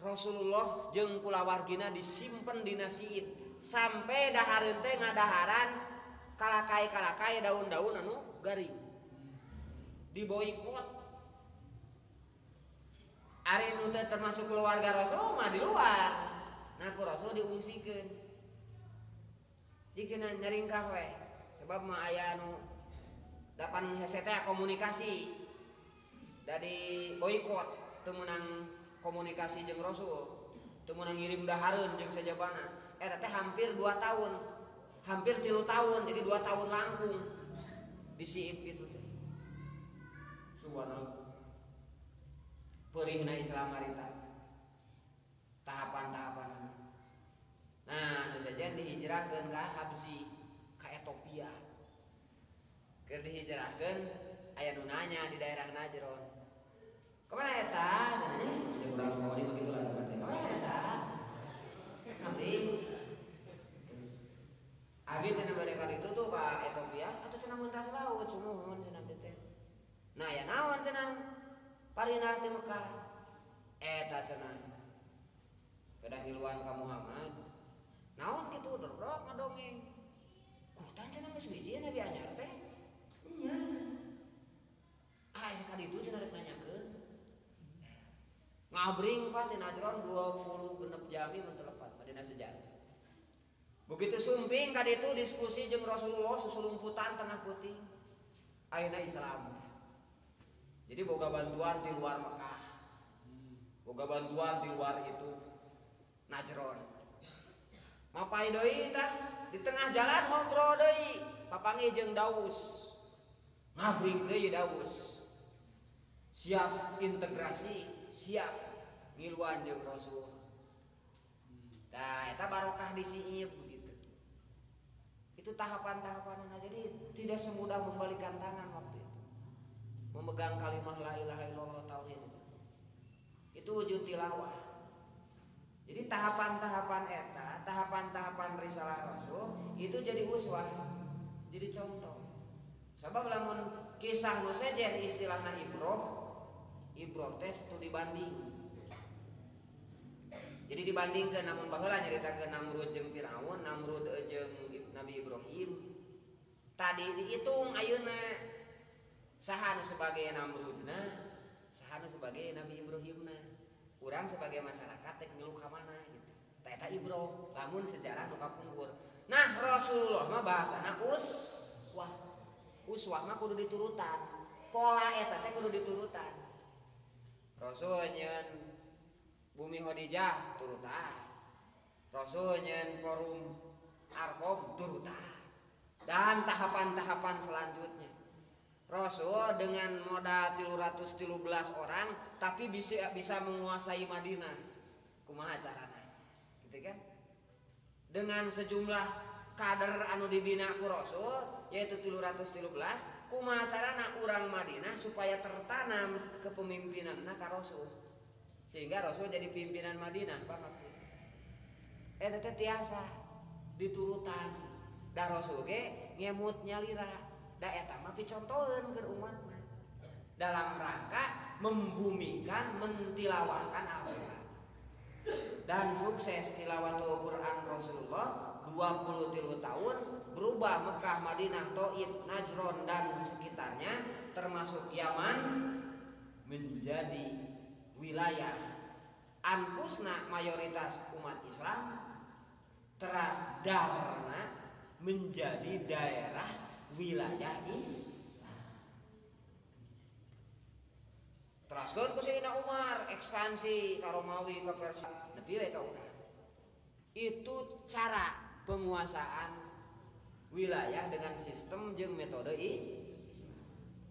Rasulullah jeung kulawargina disimpen dina Siib sampai dahareun teh ngadaharan kalakai daun-daun anu garing diboikot. Ari nu teh termasuk keluarga Rasul mah di luar. Nah ku Rasul diungsikeun. Jik cenah nyaringkah we sebab mah aya anu dapan hese teh komunikasi dari boikot teu meunang komunikasi jeung Rasul, teu meunang ngirim dahareun jeung sajabana. Eta teh hampir 2 tahun. Hampir 3 tahun, jadi 2 tahun langkung di Siib gitu teh. Subhanallah. Perihna Islam harita. Tahapan-tahapan. Nah, anu saja dihijrahkeun ka Habsi, ka Ethiopia. Keur dihijrahkeun aya nu nanya di daerah Najron. Kemana eta? Jeung urang Sumawati begitu lah tempatnya. Kemana eta? Abdi. Abdi cenah bade ka ditu tuh ka Ethiopia atuh cenah muntas laut sumuhun cenah abdi teh. Nah, ya naon cenah? Parinah ti Mekah. Eta cenah. Kedah ngiluan ka Muhammad. Naon kitu derdok ngadongeng. Kutan cenah geus biji Nabi anyar teh. Nya. Ka ditu cenah rek nanyakeun. Ngabring Pak di Najron 20 genep jami mun teu lepat padina sejarah. Begitu sumping ka ditu diskusi jeung Rasulullah susulumputan tengah puting. Ayeuna Islam. Jadi boga bantuan di luar Mekah. Boga bantuan di luar itu Najron. Mapai deui tah di tengah jalan ngobrol deui papanggih jeung Daus. Ngabring deui Daus. Siap integrasi, siap ngiluan jeung Rasul. Nah, eta barokah di Siib begitu. Itu tahapan-tahapannya. Jadi tidak semudah membalikan tangan waktu itu. Memegang kalimah la ilaha illallah tauhid. Itu wujud tilawah. Jadi tahapan-tahapan eta, tahapan-tahapan risalah Rasul itu jadi uswah, jadi contoh. Sebab lamun kisah nu sejen istilahna ibroh tes tu dibanding. Jadi dibandingkeun namun baheula nyaritakeun Namrud jeung Firaun, Namrud jeung Nabi Ibrahim. Tadi dihitung ayeuna saha nu sebagai Namrudna, saha nu sebagai Nabi Ibrahimna. Urang sebagai masyarakat teh ngeluh ka mana gitu. Eta ibroh, lamun sejarah nu kapungkur. Nah, Rasulullah mah bahasana uswah. Uswah mah kudu diturutan. Pola eta teh kudu diturutan. Rasul nyeun Bumi Khadijah turutan. Rasul nyeun Forum Arkom turutan. Dan tahapan-tahapan selanjutnya. Rasul dengan modal 313 orang tapi bisa menguasai Madinah. Kumaha carana? Gitu kan? Dengan sejumlah kader anu dibina ku Rasul yaitu 313, kumaha carana urang Madinah supaya tertanam kepemimpinanna ka Rasul. Sehingga Rasul jadi pimpinan Madinah, paham? Eta teh tiasa diturutan. Da Rasul ge ngemut nyalira. Da eta mah picontoheun keur umatna dalam rangka membumikan mentilawahkan Al-Qur'an. Dan sukses tilawatul Quran Rasulullah 23 tahun berubah Mekah, Madinah, Thaif, Najron dan sekitarnya termasuk Yaman menjadi wilayah anpusna mayoritas umat Islam, teras darna menjadi daerah wilayah Islam. Teraskeun ku Sayyidina Umar ekspansi ka Romawi ka Persia nepi we ka urang. Itu cara penguasaan wilayah dengan sistem jeung metode Islam.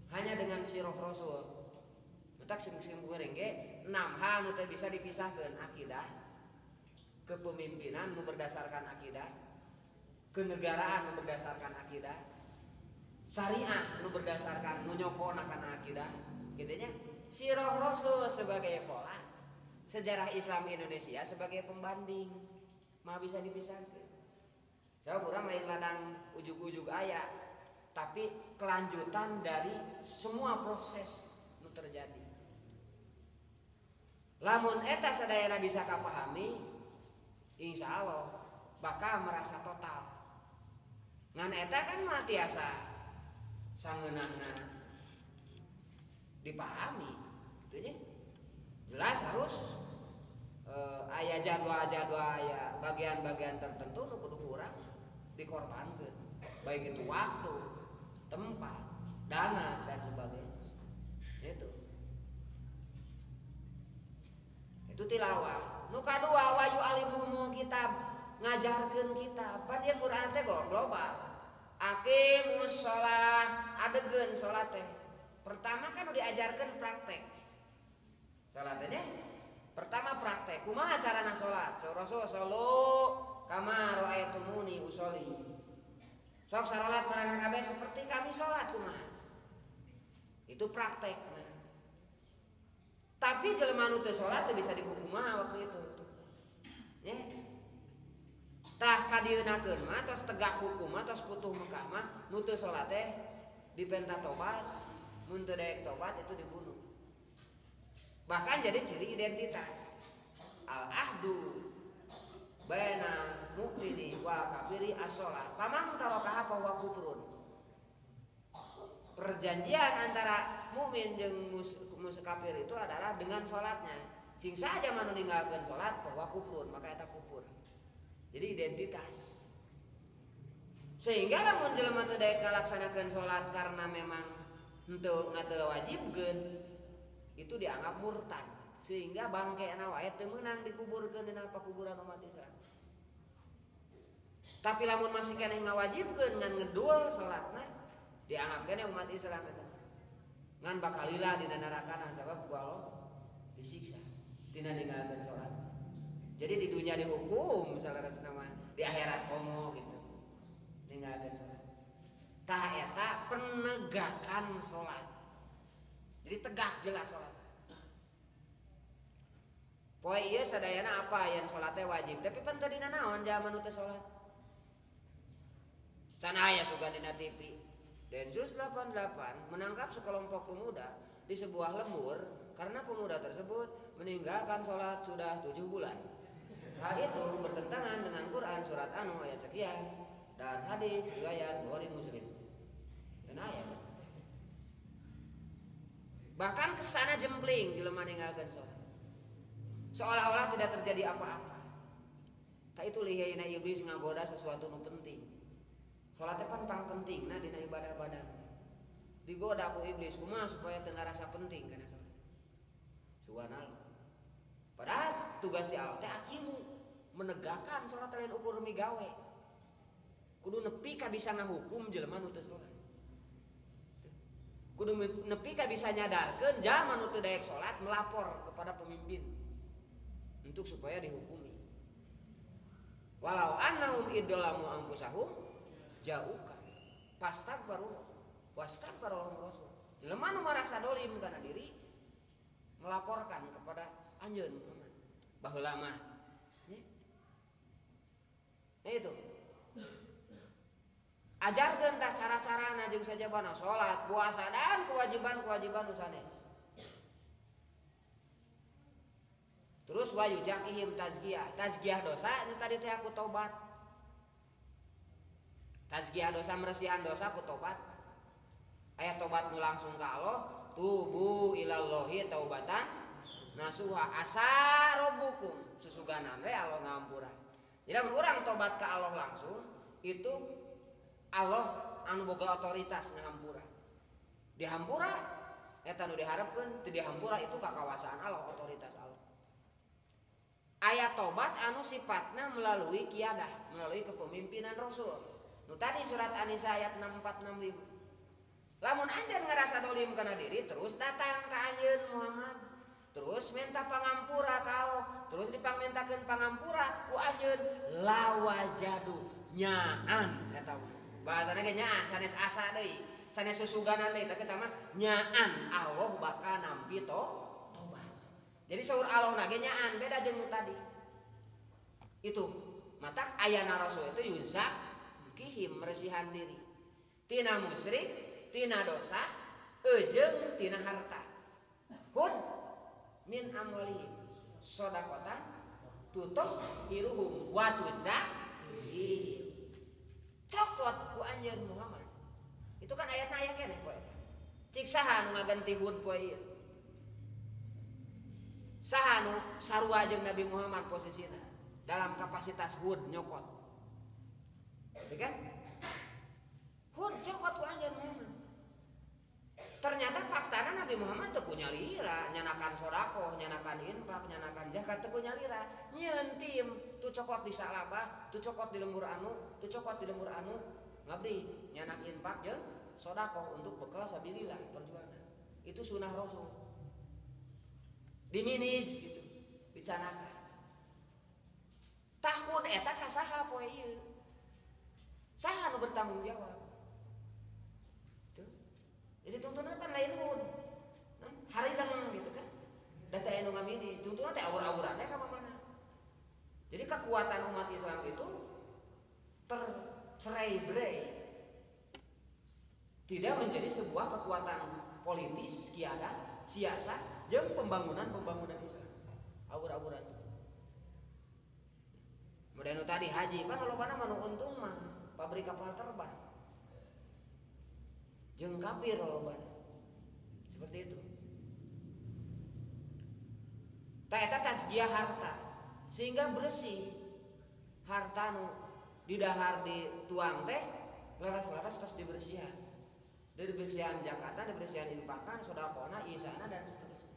Hanya dengan sirah Rasul. Matak sing goreng ge 6 hal nu teh bisa dipisahkeun: akidah, kepemimpinan nu berdasarkan akidah, kenegaraan nu berdasarkan akidah, syariah nu berdasarkan nu nyokona kana akidah, gitu nya. Sirah Rasul sebagai pola, sejarah Islam Indonesia sebagai pembanding, mah bisa dipisahkan. Saya kurang lain ladang ujug-ujug aya, tapi kelanjutan dari semua proses nu terjadi. Lamun eta sadayana bisa kapahami, insya Allah bakal merasa total. Ngan eta kan mah tiasa sangeunahna dipahami, gitu ya. Jelas harus aya jadwal-jadwal, aya bagian-bagian tertentu nu kudu kurang dikorbankeun, baik itu waktu, tempat, dana dan sebagainya. Itu tilawah. Nu kadua wa yu'allimuhum kitab, ngajarkeun kitab. Pan ieu Quran teh global. Aqimus shalah, adegeun salat teh. Pertama kan udah diajarkan praktek. Salatnya pertama praktek. Kumaha carana salat? Rasul sallu kama ra'aitumuni usolli. Sok salat marang kabeh seperti kami salat kumaha. Itu praktek. Tapi jelema nu teu salat teu bisa dikumaha waktu itu. Ya. Tah kadienakeun mah tos tegak hukum mah tos putuh Mekah mah nu teu salat teh dipenta tobat. Mun teu daek tobat itu dibunuh. Bahkan jadi ciri identitas. Al-ahdu baina mukmini wa kafiri as-shalah. Pamang tarakaha fa huwa kufrun. Perjanjian antara mukmin jeung musuh kafir itu adalah dengan salatnya. Sing saja manu ninggalkeun salat fa huwa kufrun, maka eta kufur. Jadi identitas. Sehingga lamun jelema teu daek ngalaksanakeun salat karena memang henteu ngawajibkeun, itu dianggap murtad. Sehingga bangkeana wae teu meunang dikuburkeun dina pakuburan umat Islam. Tapi lamun masih keneh ngawajibkeun ngan ngedul salatna, dianggap keneh umat Islam eta. Ngan bakal lila dina nerakana sabab ku Allah disiksa dina ninggalkeun salat. Jadi di dunia dihukum salah nama, di akhirat komo gitu. ninggalkeun salat. Tah eta penegakan salat. Jadi tegak jelas salat. Poe ieu sadayana apa yen salat teh wajib, tapi pan teh dina naon jaman teh salat. Can aya suka dina TV. Densus 88 menangkap sekelompok pemuda di sebuah lembur karena pemuda tersebut meninggalkan sholat sudah 7 bulan. Hal itu bertentangan dengan Quran surat Anu ayat sekian dan hadis riwayat Bukhari Muslim. Dan ayat. Bahkan kesana jempling jelema ninggalkeun sholat. Seolah-olah tidak terjadi apa-apa. Tak itu liheuna iblis ngagoda sesuatu nu penting. Salat teh pan pang pentingna dina ibadah badan. Digoda ku iblis kumaha supaya teu ngarasa penting kana salat. Subhanallah. Padahal tugas di Allah teh akimu menegakkan salat lain ukur migawe. Kudu nepi ka bisa ngahukum jelema nu teu salat. Kudu nepi ka bisa nyadarkeun jalma nu teu daek salat melapor kepada pemimpin untuk supaya dihukumi. Walau annahum iddolamu anfusahum jauka pastagfirullah wastagfirullah rasul. Jelema nu merasa dolim kana diri melaporkan kepada anjeun Muhammad baheula mah. Nah itu. Ajarkeun tah cara-carana jeung sajabana salat, puasa dan kewajiban-kewajiban nu sanes. Terus wa yujakihim tazkiyah dosa nu tadi teh aku tobat. Tazkiyah dosa meresihan dosa ku tobat. Aya tobat nu langsung ka Allah, tubu ilallahi taubatan nasuha asa rabbukum susuganan we Allah ngampura. Jadi mun urang tobat ka Allah langsung itu Allah anu boga otoritas ngahampura. Dihampura eta nu diharapkeun, teu dihampura itu kakawasaan Allah, otoritas Allah. Ayat tobat anu sifatna melalui kiadah, melalui kepemimpinan Rasul. Nu tadi surat An-Nisa ayat 6465. Lamun anjeun ngarasa dolim kana diri terus datang ka anjeun Muhammad. Terus minta pangampura ka Allah, terus dipangmintakeun pangampura ku anjeun lawajadu nyaan eta mah. Bahasana ge nyaan sanes asa deui, sanes susuganan deui tapi tah mah nyaan Allah bakal nampi jadi saur Allah nage nyaan beda jeung nu tadi. Itu mata ayana Rasul itu yuzak kihim meresihan diri. Tina musyrik, tina dosa, jeung tina harta. Hud min amwalihim shadaqatan tutahhiruhum wa tuzakkihim. Cokot ku anjeun Muhammad. Itu kan ayatna aya keneh poe eta. Cik saha nu ngaganti Hud poe ieu? Saha nu sarua jeung Nabi Muhammad posisina dalam kapasitas Hud nyokot. Gitu kan? Hud cokot ku anjeun Muhammad. Ternyata faktana Nabi Muhammad teu ku nyalira, nyanakan sedekah, nyanakan infak, nyanakan zakat teu ku nyalira. Nyieun tim tu cokot di salabah, tu cokot di lembur anu, tu cokot di lembur anu ngabri nyanak infak jeung sedekah untuk bekal sabilillah perjuangan. Itu sunah Rasul. Diminij gitu, dicanakan. Tahun eta ka saha poe ieu? Saha nu bertanggung jawab? Tuh. Jadi tuntunan kan lain Hud. Nah, harilang gitu kan. Da teh anu ngamini, tuntunan teh awur-awuranna ka mana? Jadi kekuatan umat Islam itu tercerai-berai. Tidak menjadi sebuah kekuatan politis, kiadah, siasat, jeung pembangunan Islam. Awur-awuran. Modern tadi haji, kan lobana mah nu untung mah pabrik kapal terbang. Jeung kafir lobana. Seperti itu. Ta eta tazkiyah harta sehingga bersih. Harta nu didahar dituang teh leres-leres terus dibersihan. Dari bersihan zakatan, dari bersihan infakna, sedekahna, ihsana dan seterusnya.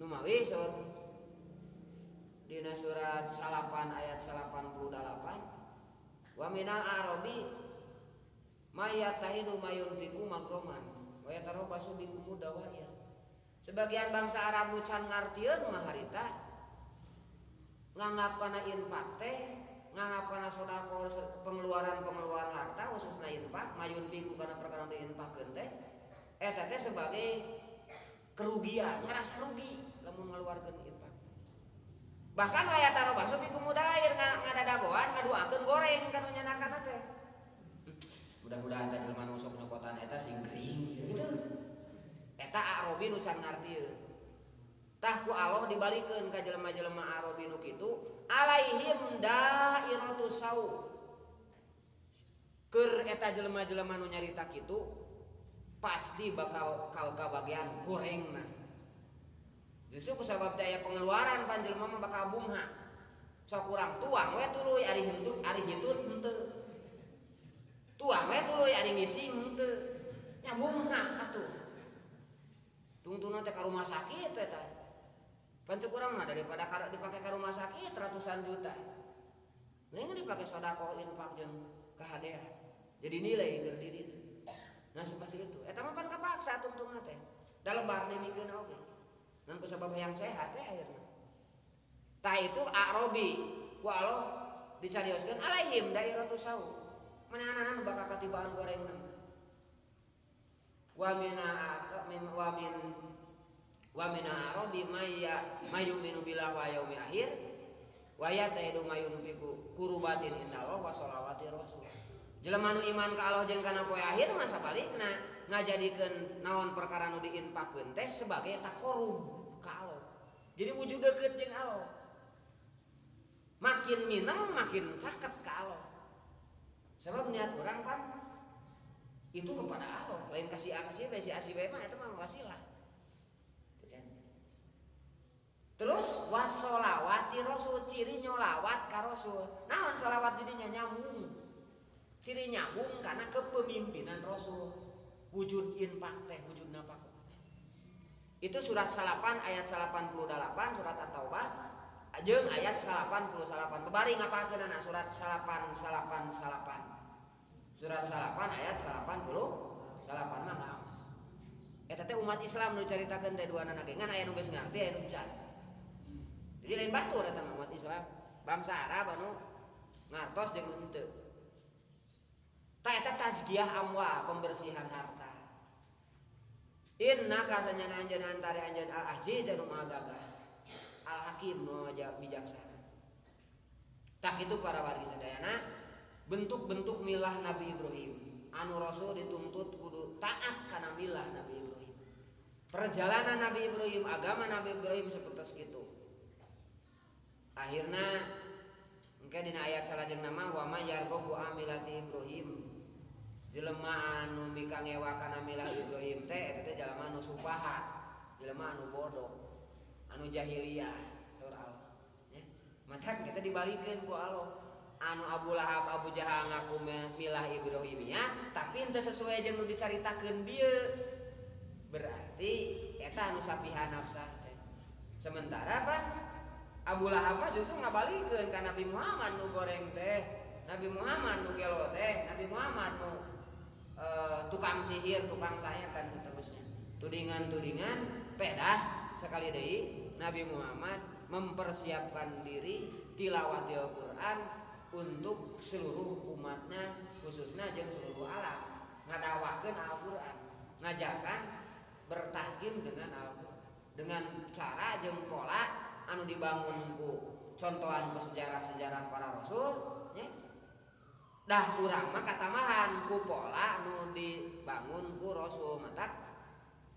Numawi sur dina surat Salapan ayat 88 wa minal arabi mayatahidu mayunfiqu magroman wa yatarabbasu bikum dawair. Sebagian bangsa Arab nu can ngartieun mah harita nganggap kana infak teh ngarapana sodako pengeluaran harta khususna infak mayuntiku kana perkara diinfakkeun teh eta teh sebagai kerugian, ngerasa rugi lamun ngaluarkeun infak. Bahkan aya taro bakso piku mudair ngadadagoan ngaduakeun goreng kanu nyanakana teh. Mudah-mudahan teh jelema nu sok nyokotan eta sing gering gitu. Eta arobi nu can ngartieun. Tah ku Allah dibalikeun ka jelema-jelema arobi nu kitu, alaihim dairatus sau. Keur eta jelema-jelema nu nyarita kitu pasti bakal kabagian gorengna. Justru kusabab daya pengeluaran panjelema mah bakal bungha. Sok urang tuang we tuluy ari henteu henteu. Tuang we tuluy ari ngisi henteu. Nya bungha atuh. Tungtuna teh ka rumah sakit eta. Pancuk urang mah daripada dipake ka rumah sakit ratusan juta. Mending dipake sedekah infak jeung kahadean. Jadi nilai keur dirina. Nah seperti itu. Eta mah pan kapaksa tungtungna teh. Dalebar demikeun oge. Ngan kusabab hayang sehat teh akhirna. Tah itu arobi ku Allah dicarioskeun alaihim dairatus sau. Manehna nu bakal katibaan gorengna. Wa min arobi mayuminu billah wa yaumil akhir wa yataidu mayunu biku kurubatin indallah wa sholawati rasul. Jelema nu iman ka Allah jeung kana poe akhir mah sabalikna ngajadikeun naon perkara nu diinfakkeun teh sebagai taqarrub ka Allah. Jadi wujud deukeut jeung Allah. Makin mineng makin caket ka Allah. Sebab niat urang kan itu kepada Allah, lain kasih A kasih B si A si B mah eta mah wasilah. Terus wasolawati rasul, ciri nyolawat ka rasul. Naon solawat di dinya nyambung. Ciri nyambung karena kepemimpinan rasul. Wujud infak teh wujud nafkah. Itu surat 8 ayat 88 surat At-Taubah jeung ayat 88. Bebari ngapakeunana surat 888. Surat 8 ayat 88 mah ngaos. Eta teh umat Islam nu caritakeun teh duana ge ngan aya nu geus ngarti aya nu can. Jadi lain batur eta mah umat Islam. Bangsa Arab anu ngartos jeung henteu. Ta eta tazkiyah amwal, pembersihan harta. Inna kasanyana anjeun antara anjeun al-aziz anu maha gagah. Al-hakim nu bijaksana. Tah kitu para wargi sadayana bentuk-bentuk milah Nabi Ibrahim. Anu Rasul dituntut kudu taat kana milah Nabi Ibrahim. Perjalanan Nabi Ibrahim, agama Nabi Ibrahim seperti itu. Akhirnya engke dina ayat salajeng nama wa may yarghabu amilati Ibrahim. Jelema anu mikangewa kana milah Ibrahim teh eta teh jelema anu sufaha, jelema anu bodoh, anu jahiliyah saur Allah. Ya. Mata kita dibalikeun ku Allah. Anu Abu Lahab Abu Jahal ngaku milah Ibrahimiyah tapi henteu sesuai jeung nu dicaritakeun dieu. Berarti eta anu sapihan nafsah teh. Sementara pan Abu Lahab mah justru ngabalikeun ka Nabi Muhammad nu goreng teh, Nabi Muhammad nu gelo teh, Nabi Muhammad nu tukang sihir, tukang sayat dan seterusnya. Tudingan-tudingan pedah sekali deui Nabi Muhammad mempersiapkan diri tilawat Al-Qur'an untuk seluruh umatnya khususnya jeung seluruh alam. Ngadawahkeun Al-Qur'an, ngajakan bertahkim dengan Al-Qur'an dengan cara jeung pola anu dibangun ku contohan ku sejarah-sejarah para rasul ya. Dah urang mah katamahan ku pola anu dibangun ku rasul mata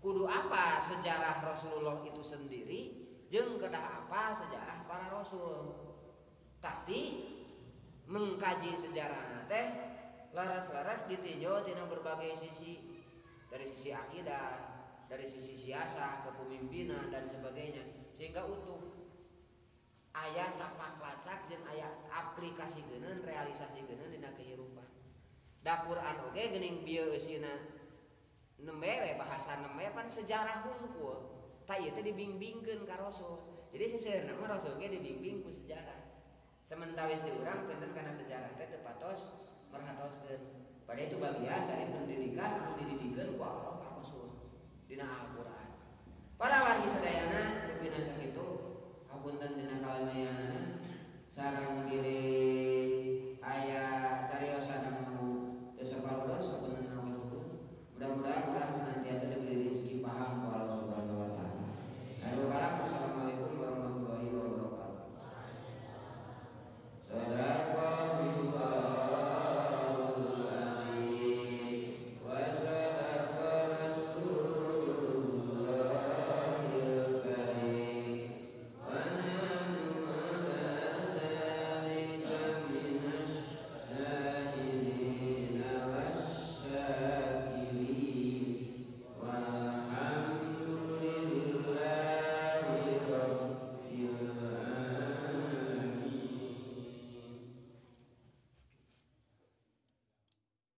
kudu apa sejarah Rasulullah itu sendiri jeung kedah apa sejarah para rasul. Tapi mengkaji sejarah teh laras-laras ditinjau tina berbagai sisi, dari sisi akidah, dari sisi siasah, kepemimpinan dan sebagainya sehingga utuh. Aya tapak lacak jeung aya aplikasikeun realisasikeun dina kehidupan. Da Quran oge geuning bieu eusina nembe we bahasa nembe pan sejarah hungkul. Ta ieu teh dibimbingkeun ka Rasul. Jadi seseurna mah Rasul ge dibimbing ku sejarah. Sementawis di urang pinten kana sejarah teh teu patos merhatoskeun. Pada itu bagian dari pendidikan anu dididikeun ku